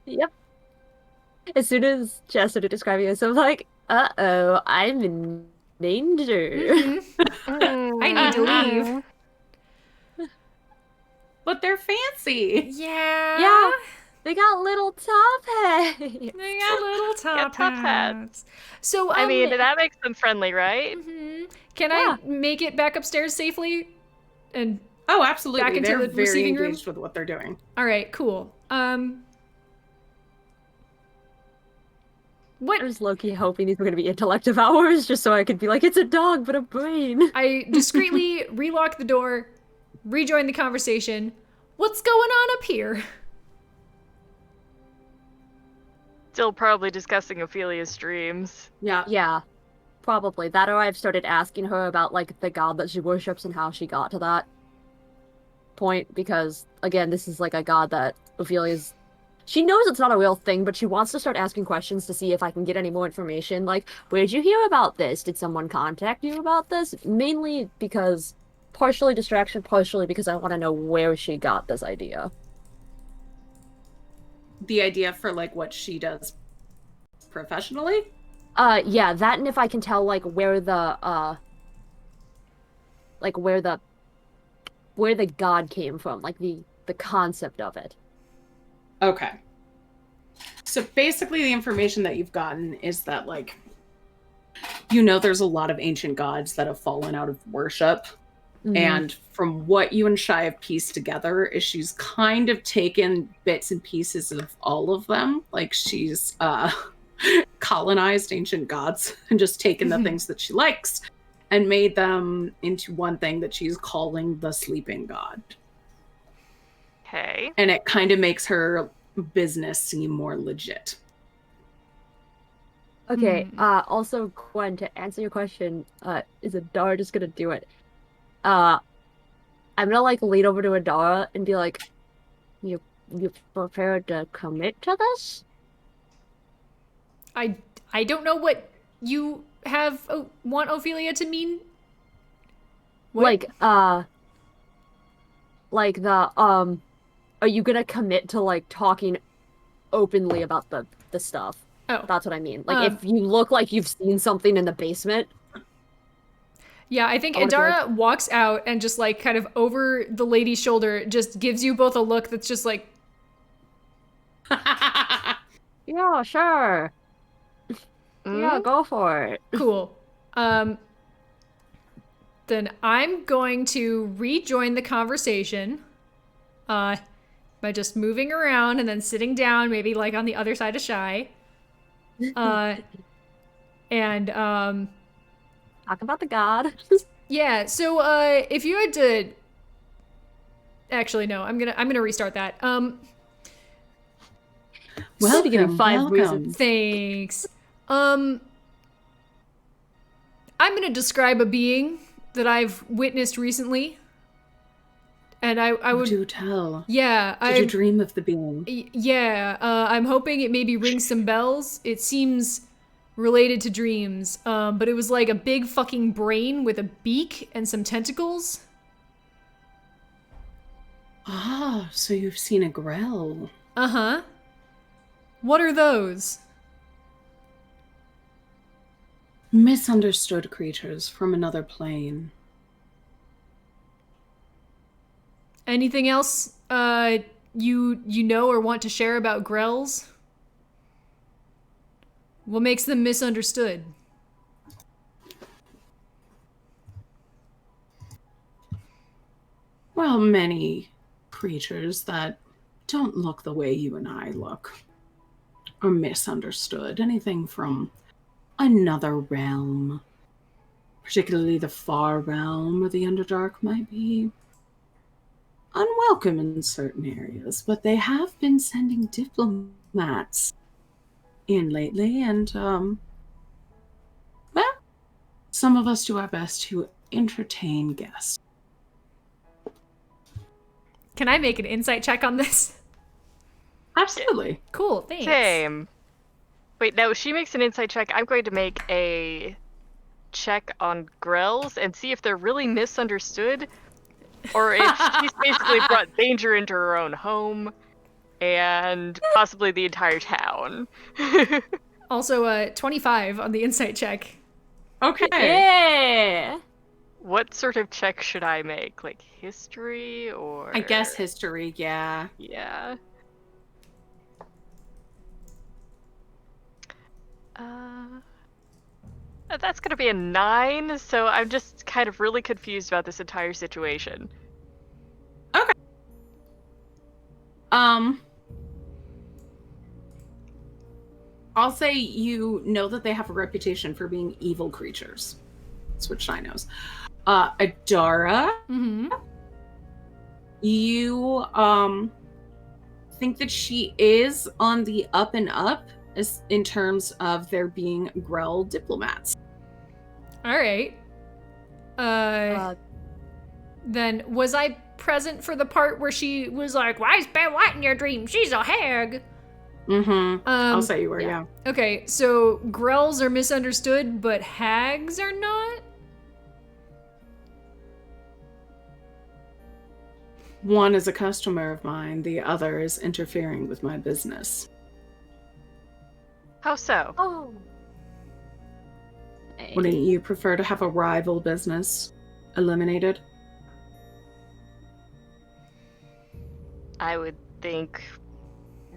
Yep. As soon as Jess started describing this, I'm like, uh-oh, I'm in danger. I need to leave. But they're fancy. Yeah. They got little top hats. They got little top top hats. So, I mean, that makes them friendly, right? Can I make it back upstairs safely? And Oh, absolutely. back into They're the very receiving room? engaged with what they're doing. all right, cool. What I was low-key hoping these were going to be intellective hours just so I could be like, it's a dog, but a brain. I discreetly relock the door, rejoin the conversation. What's going on up here? Still probably discussing Ophelia's dreams. Yeah. Yeah, probably. That or I've started asking her about, like, the god that she worships and how she got to that point, because, again, this is, like, a god that Ophelia's... She knows it's not a real thing, but she wants to start asking questions to see if I can get any more information. Like, where'd you hear about this? Did someone contact you about this? Mainly because... Partially distraction, partially because I want to know where she got this idea. The idea for, like, what she does professionally? Yeah, that, and if I can tell, like, where the god came from, like, the concept of it. Okay. So basically the information that you've gotten is that, like, there's a lot of ancient gods that have fallen out of worship. Mhm. And from what you and Shai have pieced together is she's kind of taken bits and pieces of all of them. Like, she's colonized ancient gods and just taken the things that she likes and made them into one thing that she's calling the sleeping god. Okay. And it kind of makes her business seem more legit. Okay, also, Gwen, to answer your question, is Adara just gonna do it? I'm gonna, like, lean over to Adara and be like, you prepared to commit to this? I don't know what you have want Ophelia to mean. What? Like are you gonna commit to, like, talking openly about the stuff? Oh. That's what I mean. Like, if you look like you've seen something in the basement. Yeah, I think I wanna be Adara walks out and just, like, kind of over the lady's shoulder just gives you both a look that's just like, Yeah, sure. Yeah, go for it. cool. Then I'm going to rejoin the conversation by just moving around and then sitting down, maybe, like, on the other side of Shy. And Talk about the god. yeah, so if you had to, actually no, I'm gonna restart that. Well, to give you 5 welcome. reasons. Thanks. I'm gonna describe a being that I've witnessed recently, and I would Do tell. yeah. Did you dream of the being? Yeah, I'm hoping it maybe rings some bells. It seems related to dreams, but it was like a big fucking brain with a beak and some tentacles. Ah, so you've seen a grell. Uh-huh. What are those? Misunderstood creatures from another plane. Anything else you know or want to share about grells? What makes them misunderstood? Well, many creatures that don't look the way you and I look are misunderstood. Anything from another realm, particularly the far realm or the Underdark, might be unwelcome in certain areas, but they have been sending diplomats in lately, and well, some of us do our best to entertain guests. Can I make an insight check on this? Absolutely. Cool, thanks. Same. Wait, no, she makes an insight check. I'm going to make a check on grells and see if they're really misunderstood, or if she's basically brought danger into her own home and possibly the entire town. Also, 25 on the insight check. Okay. Yeah. What sort of check should I make? Like history or... I guess history, yeah. Yeah. That's gonna be a 9, so I'm just kind of really confused about this entire situation. Okay. I'll say you know that they have a reputation for being evil creatures. That's what Shy knows. Adara, you think that she is on the up and up in terms of there being Grell diplomats. All right. Then was I present for the part where she was like, "Why is Bear White in your dream? She's a hag." I'll say you were, yeah. Okay, so Grells are misunderstood, but hags are not? One is a customer of mine, the other is interfering with my business. How so? Oh. Wouldn't you prefer to have a rival business eliminated? I would think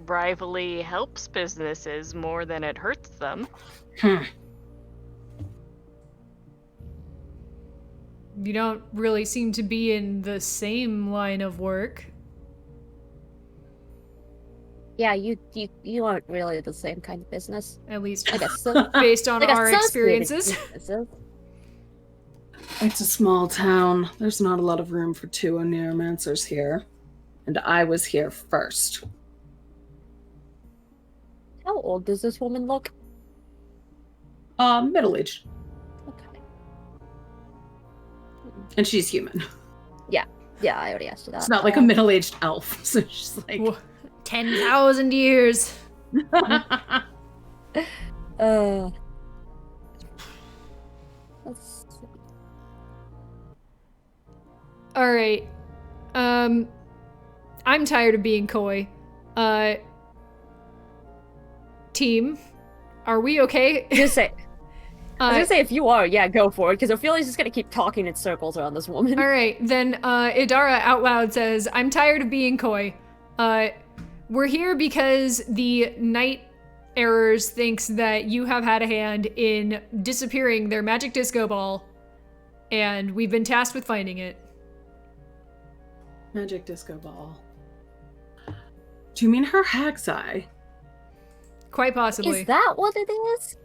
rivalry helps businesses more than it hurts them. You don't really seem to be in the same line of work. Yeah, you aren't really the same kind of business. At least Like a based on like our associated experiences. businesses. It's a small town. There's not a lot of room for two neuromancers here. And I was here first. How old does this woman look? Middle-aged. Okay. And she's human. Yeah, I already asked you that. It's not like a middle-aged elf. So she's like... 10,000 years. Let's see. All right. I'm tired of being coy. Team, are we okay? Just say. I was gonna say, if you are, yeah, go for it, because Ophelia's just gonna keep talking in circles around this woman. All right, then Idara out loud says, I'm tired of being coy. We're here because the Night Errors thinks that you have had a hand in disappearing their magic disco ball, and we've been tasked with finding it. Magic disco ball. Do you mean her hag's eye? Quite possibly. Is that what it is?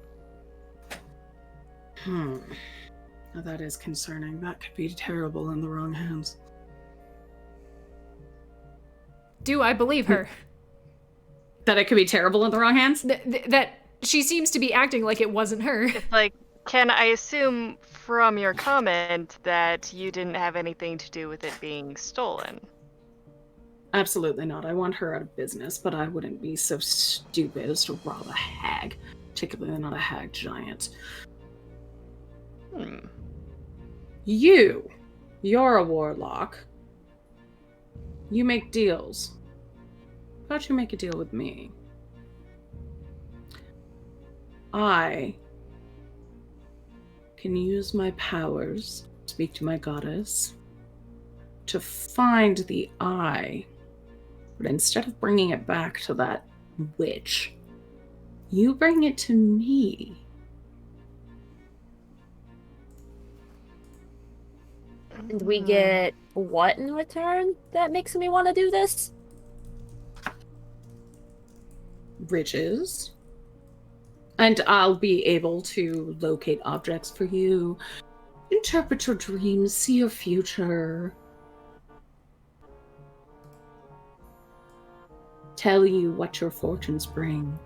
Now that is concerning. That could be terrible in the wrong hands. Do I believe her? That it could be terrible in the wrong hands? That she seems to be acting like it wasn't her. It's like, can I assume from your comment that you didn't have anything to do with it being stolen? Absolutely not. I want her out of business, but I wouldn't be so stupid as to rob a hag. Particularly not a hag giant. You're a warlock. You make deals. How about you make a deal with me? I can use my powers, speak to my goddess, to find the eye. But instead of bringing it back to that witch, you bring it to me. And we get what in return that makes me want to do this? Riches. And I'll be able to locate objects for you, interpret your dreams, see your future, tell you what your fortunes bring.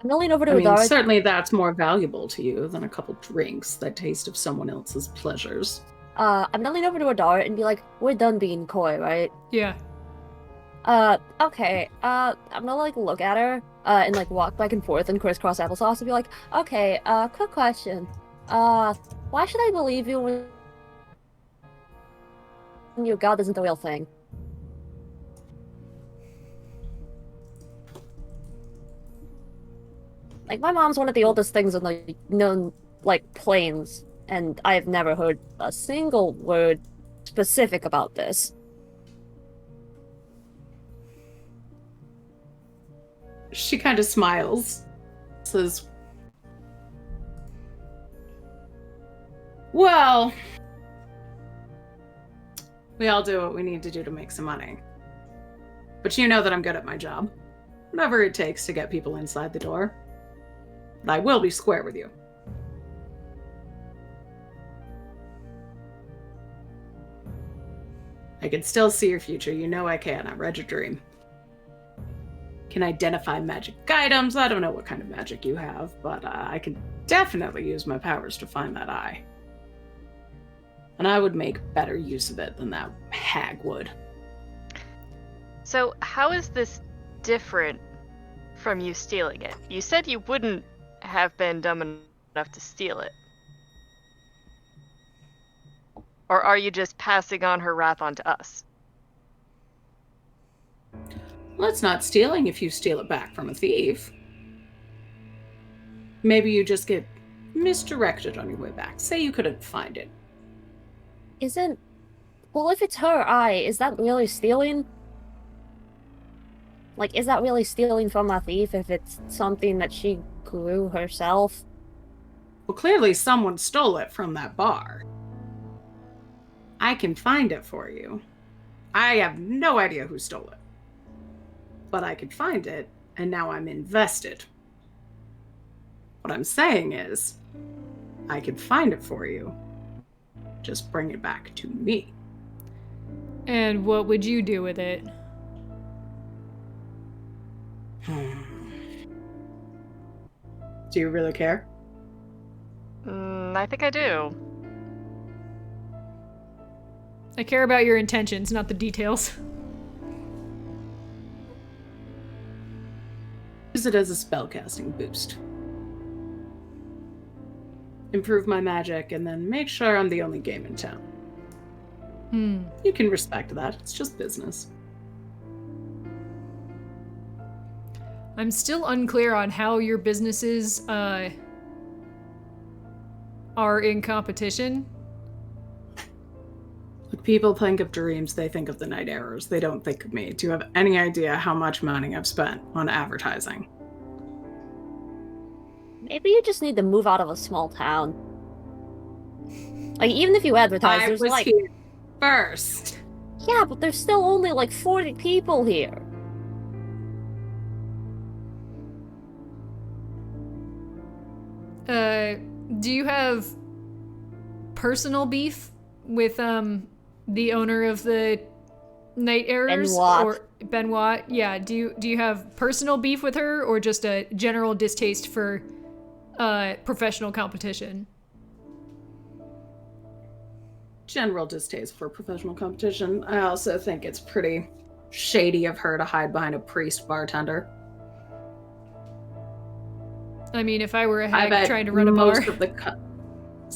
I'm gonna lean over to I mean, Adara. certainly that's more valuable to you than a couple drinks that taste of someone else's pleasures. I'm gonna lean over to Adara and be like, we're done being coy, right? Yeah. Okay. I'm gonna like look at her, and like walk back and forth and crisscross applesauce and be like, okay, quick question. Why should I believe you when your god isn't the real thing? Like, my mom's one of the oldest things in the known, like, planes, and I have never heard a single word specific about this. She kind of smiles, says, well, we all do what we need to do to make some money. But you know that I'm good at my job. Whatever it takes to get people inside the door. But I will be square with you. I can still see your future. You know I can. I read your dream. Can identify magic items. I don't know what kind of magic you have, but I can definitely use my powers to find that eye. And I would make better use of it than that hag would. So how is this different from you stealing it? You said you wouldn't have been dumb enough to steal it. Or are you just passing on her wrath onto us? Well, it's not stealing if you steal it back from a thief. Maybe you just get misdirected on your way back. Say you couldn't find it. Well, if it's her eye, is that really stealing? Like, is that really stealing from a thief if it's something that she grew herself? Well, clearly someone stole it from that bar. I can find it for you. I have no idea who stole it. But I could find it, and now I'm invested. What I'm saying is, I could find it for you. Just bring it back to me. And what would you do with it? Do you really care? I think I do. I care about your intentions, not the details. Use it as a spellcasting boost. Improve my magic, and then make sure I'm the only game in town. You can respect that. It's just business. I'm still unclear on how your businesses are in competition. When people think of dreams, they think of the night errors. They don't think of me. Do you have any idea how much money I've spent on advertising? Maybe you just need to move out of a small town. Like, even if you advertise, I there's was like... here first. Yeah, but there's still only like 40 people here. Do you have personal beef with the owner of the Night Errors? Benoit. Or Benoit? Yeah, do you have personal beef with her, or just a general distaste for professional competition? General distaste for professional competition. I also think it's pretty shady of her to hide behind a priest bartender. I mean, if I were a hag trying to run a bar...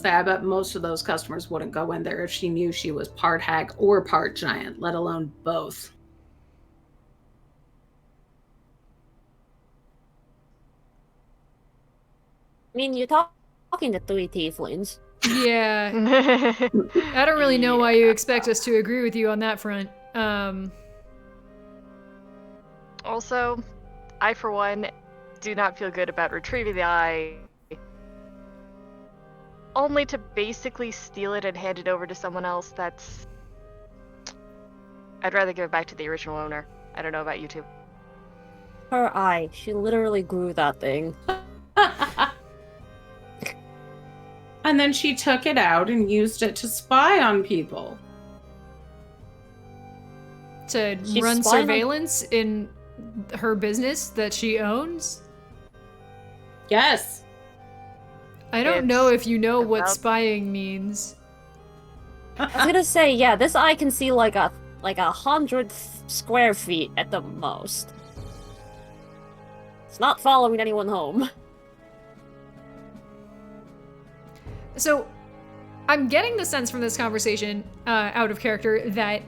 I bet most of those customers wouldn't go in there if she knew she was part hag or part giant, let alone both. I mean, you're talking to 3 tieflings. Yeah. I don't really know why you expect us to agree with you on that front. Also, I, for one, do not feel good about retrieving the eye, only to basically steal it and hand it over to someone else. That's... I'd rather give it back to the original owner. I don't know about you two. Her eye. She literally grew that thing. And then she took it out and used it to spy on people. To She's run spying on- surveillance in her business that she owns? Yes. I don't It's know if you know what about- spying means. I was gonna say, yeah, this eye can see like 100 square feet at the most. It's not following anyone home. So, I'm getting the sense from this conversation, out of character, that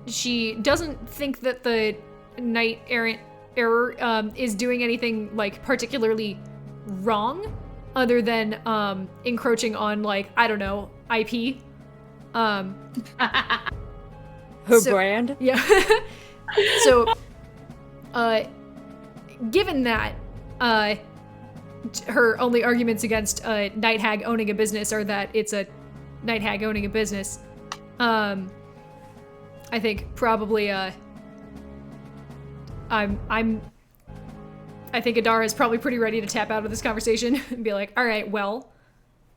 she doesn't think that the Knight Error is doing anything like particularly wrong, other than encroaching on, like, I don't know, IP. Her So- brand? Yeah. So, given that, her only arguments against a night hag owning a business are that it's a night hag owning a business, I think probably, I think Adara is probably pretty ready to tap out of this conversation and be like, all right, well,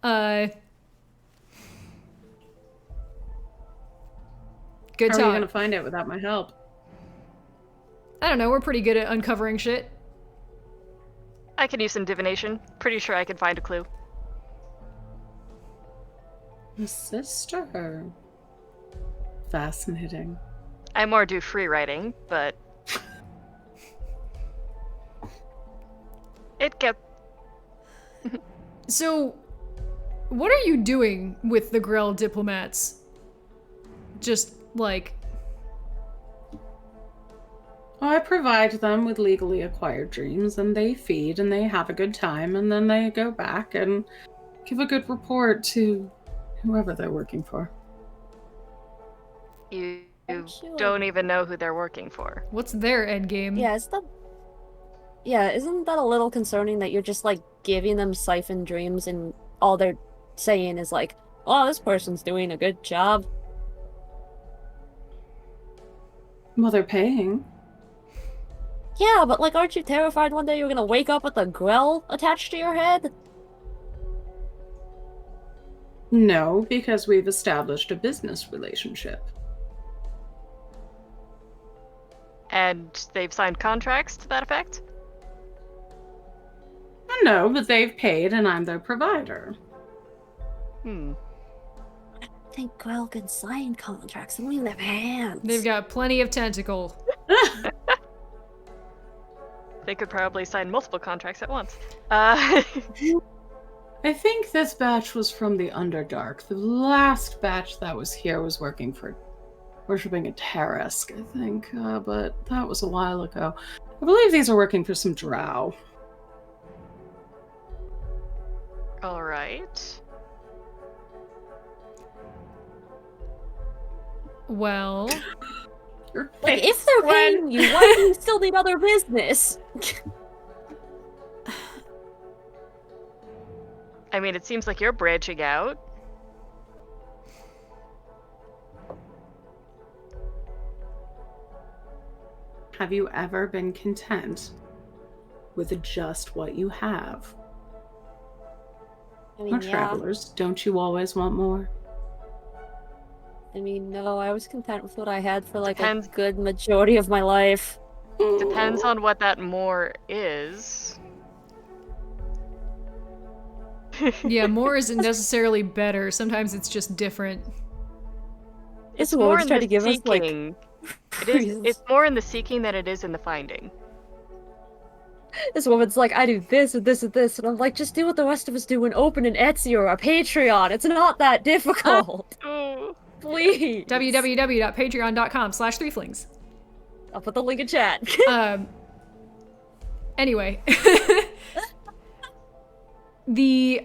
good How are you talk. gonna find it without my help? I don't know, we're pretty good at uncovering shit. I can use some divination. Pretty sure I can find a clue. A sister. Fascinating. I more do free writing, but it gets... So, what are you doing with the Grell diplomats? Just, like... I provide them with legally acquired dreams, and they feed, and they have a good time, and then they go back and give a good report to whoever they're working for. You Actually- don't even know who they're working for. What's their endgame? Yeah, isn't that a little concerning that you're just like giving them siphon dreams and all they're saying is like, oh, this person's doing a good job? Well, they're paying. Yeah, but like, aren't you terrified one day you're gonna wake up with a grill attached to your head? No, because we've established a business relationship. And they've signed contracts to that effect? No, but they've paid and I'm their provider. I think grill can sign contracts and we have hands. They've got plenty of tentacle. They could probably sign multiple contracts at once. I think this batch was from the Underdark. The last batch that was here was working for worshipping a Tarask, I think, but that was a while ago. I believe these are working for some drow. All right. Well, Like, if they're paying you, why do you still need other business? I mean, it seems like you're branching out. Have you ever been content with just what you have? I mean, Or travelers, don't you always want more? I mean, no, I was content with what I had for like Depends. a good majority of my life. Depends on what that more is. yeah, more isn't necessarily better. Sometimes it's just different. It's more always in trying the to give us like seeking. It's more in the seeking than it is in the finding. this woman's like, I do this and this and this, and I'm like, just do what the rest of us do and open an Etsy or a Patreon. It's not that difficult. Oh. Please. www.patreon.com/threeflings. I'll put the link in chat. Anyway. The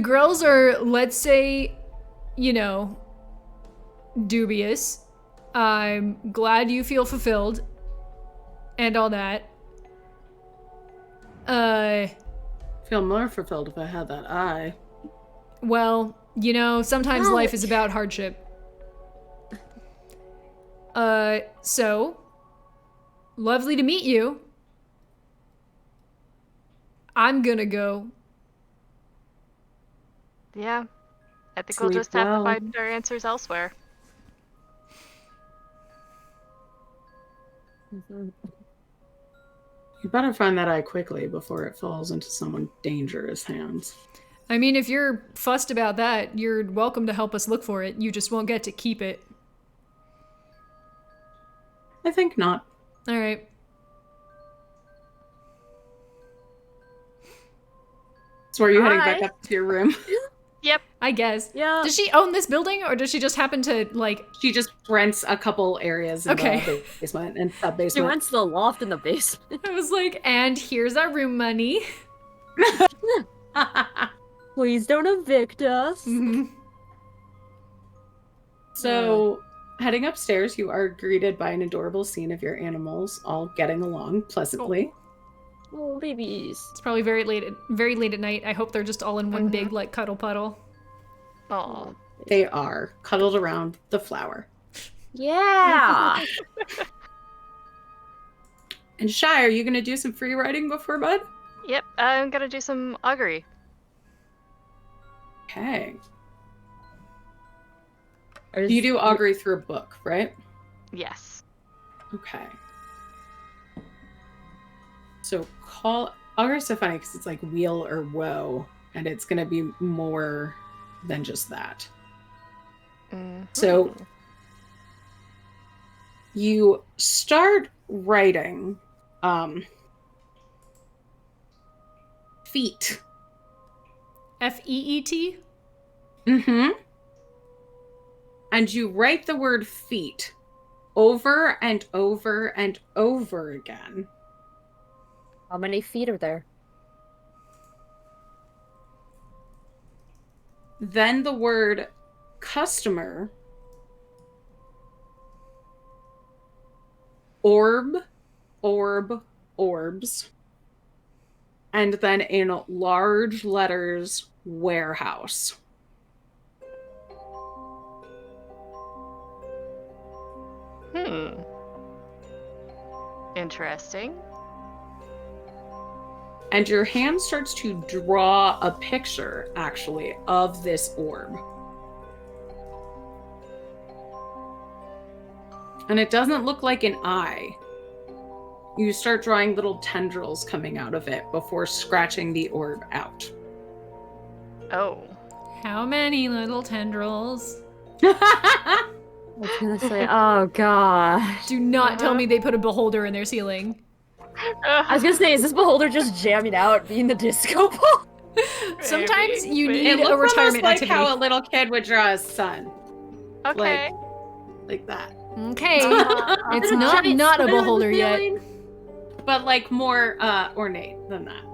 girls are, let's say, you know, dubious. I'm glad you feel fulfilled and all that. Feel more fulfilled if I had that eye. Well, you know, sometimes Ouch. life is about hardship. So lovely to meet you. I'm gonna go. Yeah. I think we'll Sleep just have to well. find our answers elsewhere. You better find that eye quickly before it falls into someone dangerous hands. I mean, if you're fussed about that, you're welcome to help us look for it. You just won't get to keep it. I think not. All right. So are you heading Hi. back up to your room? Yep. I guess. Yeah. Does she own this building, or does she just happen to, like... She just rents a couple areas in Okay. the basement and She sub-basement. rents the loft in the basement. I was like, and here's our room money. Please don't evict us. So, heading upstairs, you are greeted by an adorable scene of your animals all getting along pleasantly. Oh, babies. It's probably very late at night. I hope they're just all in one big, like, cuddle puddle. Aw. They are cuddled around the flower. Yeah. And Shy, are you going to do some free writing before bed? Yep, I'm gonna do some augury. Okay. You do augury through a book, right? Yes. Okay. So augury's so funny because it's like wheel or woe, and it's going to be more than just that. So you start writing feet. Feet? Mm-hmm. And you write the word feet over and over and over again. How many feet are there? Then the word customer, orb, orbs, and then in large letters, warehouse. Interesting. And your hand starts to draw a picture, actually, of this orb. And it doesn't look like an eye. You start drawing little tendrils coming out of it before scratching the orb out. Oh. How many little tendrils? I was gonna say, oh gosh. Do not tell me they put a beholder in their ceiling. I was gonna say, is this beholder just jamming out, being the disco ball? Sometimes you maybe. need It looks a retirement almost like activity. how a little kid would draw his son. Okay. Like that. Okay, it's not a beholder yet. But like more ornate than that.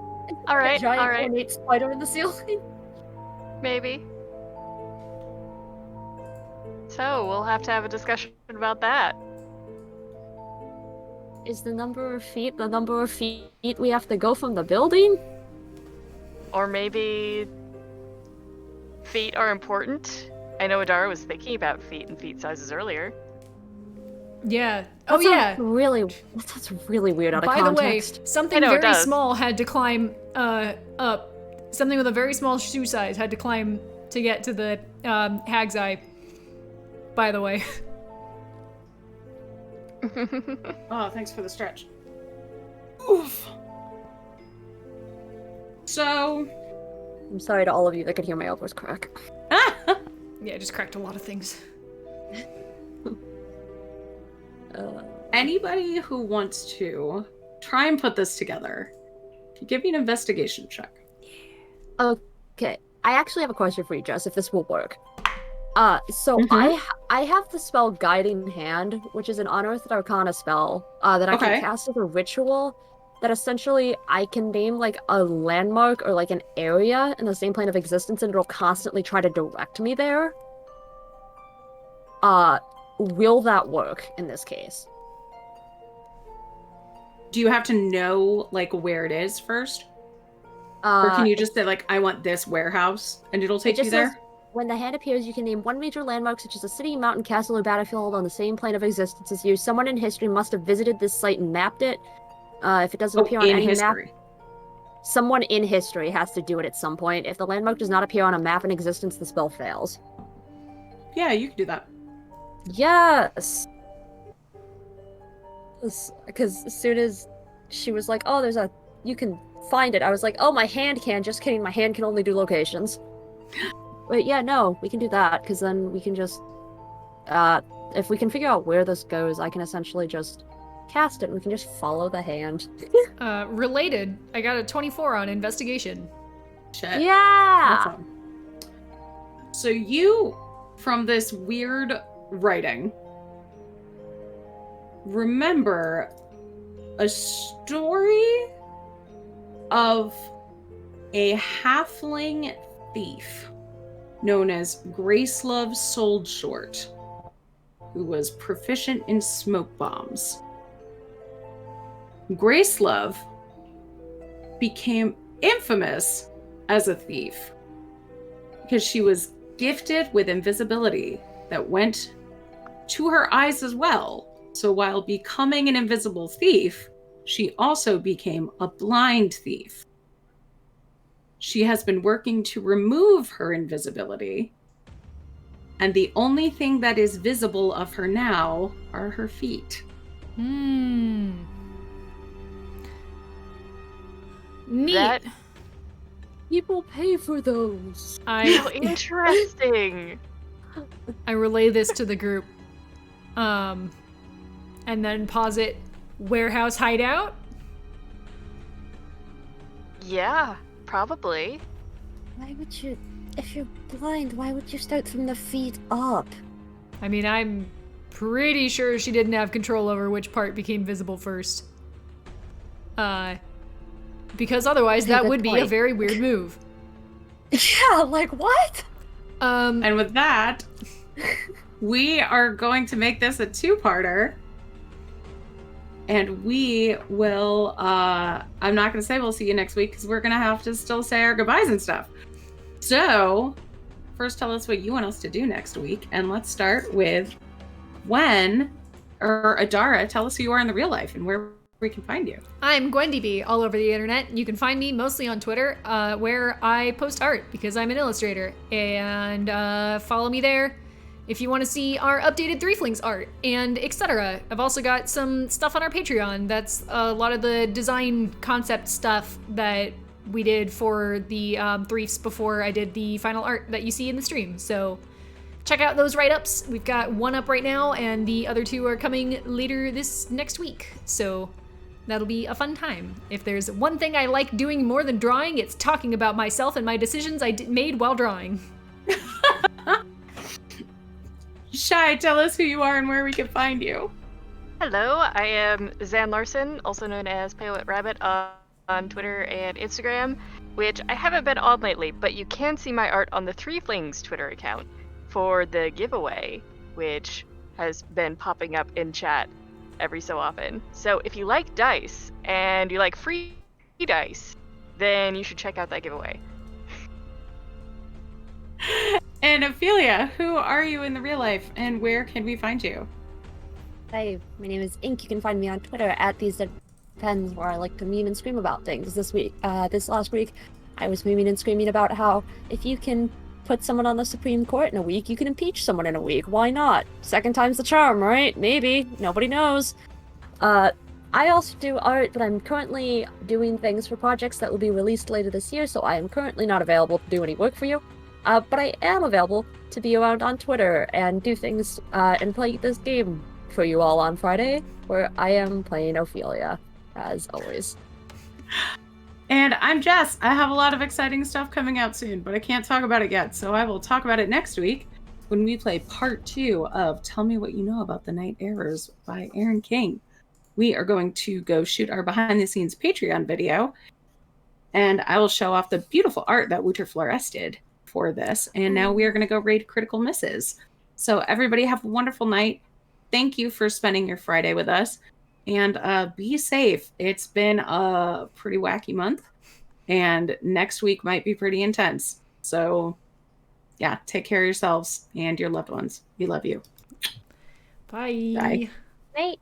All right. Giant All right. ornate spider in the ceiling. Maybe. So we'll have to have a discussion about that. Is the number of feet the number of feet we have to go from the building? Or maybe feet are important. I know Adara was thinking about feet and feet sizes earlier. Yeah. That Oh yeah. That's really weird out of By context. the way, something I know, it very does. small had to climb up. Something with a very small shoe size had to climb to get to the hag's eye. By the way. Oh, thanks for the stretch. Oof. So, I'm sorry to all of you that could hear my elbows crack. Yeah, I just cracked a lot of things. anybody who wants to try and put this together, give me an investigation check. Okay, I actually have a question for you, Jess, if this will work. So Mhm. I have the spell Guiding Hand, which is an unearthed arcana spell that I Okay. can cast as a ritual that essentially I can name like a landmark or like an area in the same plane of existence and it'll constantly try to direct me there. Will that work in this case? Do you have to know like where it is first? Or can you just say like, I want this warehouse and it'll take you just there? says, when the hand appears, you can name one major landmark, such as a city, mountain, castle, or battlefield on the same plane of existence as you. Someone in history must have visited this site and mapped it. If it doesn't appear on in any history. map, someone in history has to do it at some point. If the landmark does not appear on a map in existence, the spell fails. Yeah, you can do that. Yes! Because as soon as she was like, oh, you can find it, I was like, oh, my hand can. Just kidding, my hand can only do locations. Wait, yeah, no, we can do that, because then we can just, if we can figure out where this goes, I can essentially just cast it, and we can just follow the hand. Related, I got a 24 on investigation. Shit. Yeah! Awesome. So you, from this weird writing, remember a story of a halfling thief known as Gracelove Soldshort, who was proficient in smoke bombs. Gracelove became infamous as a thief because she was gifted with invisibility that went to her eyes as well. So while becoming an invisible thief, she also became a blind thief. She has been working to remove her invisibility, and the only thing that is visible of her now are her feet. Neat. That- People pay for those. How I interesting. I relay this to the group. And then posit warehouse hideout. Yeah, probably. Why would you, if you're blind, why would you start from the feet up? I mean, I'm pretty sure she didn't have control over which part became visible first. Because otherwise Okay, that good would be a point. very weird move. Yeah, like what? And with that, we are going to make this a two-parter. And we will, I'm not going to say we'll see you next week because we're going to have to still say our goodbyes and stuff. So, first tell us what you want us to do next week. And let's start with when or Adara, tell us who you are in the real life and where we can find you. I'm Gwendy B all over the internet. You can find me mostly on Twitter, where I post art because I'm an illustrator. And follow me there if you want to see our updated Threeflings art and etc. I've also got some stuff on our Patreon. That's a lot of the design concept stuff that we did for the Threefs before I did the final art that you see in the stream. So check out those write-ups. We've got one up right now, and the other two are coming later this next week. So that'll be a fun time. If there's one thing I like doing more than drawing, it's talking about myself and my decisions I made while drawing. Shy, tell us who you are and where we can find you. Hello, I am Zan Larson, also known as Pale Rabbit on Twitter and Instagram, which I haven't been on lately, but you can see my art on the Threeflings Twitter account for the giveaway, which has been popping up in chat every so often. So if you like dice and you like free dice, then you should check out that giveaway. And Ophelia, who are you in the real life and where can we find you? Hi, my name is Ink. You can find me on Twitter at These Dead Pens, where I like to meme and scream about things. This last week, I was memeing and screaming about how if you can put someone on the Supreme Court in a week, you can impeach someone in a week. Why not? Second time's the charm, right? Maybe. Nobody knows. I also do art, but I'm currently doing things for projects that will be released later this year, so I am currently not available to do any work for you. But I am available to be around on Twitter and do things and play this game for you all on Friday, where I am playing Ophelia, as always. And I'm Jess. I have a lot of exciting stuff coming out soon, but I can't talk about it yet, so I will talk about it next week when we play part 2 of Tell Me What You Know About the Night Errors by Aaron King. We are going to go shoot our behind-the-scenes Patreon video, and I will show off the beautiful art that Wouter Flores did for this, and now we are going to go raid Critical Misses. So everybody have a wonderful night. Thank you for spending your Friday with us, and be safe. It's been a pretty wacky month, and next week might be pretty intense. So yeah, take care of yourselves and your loved ones. We love you. Bye. Bye. Right.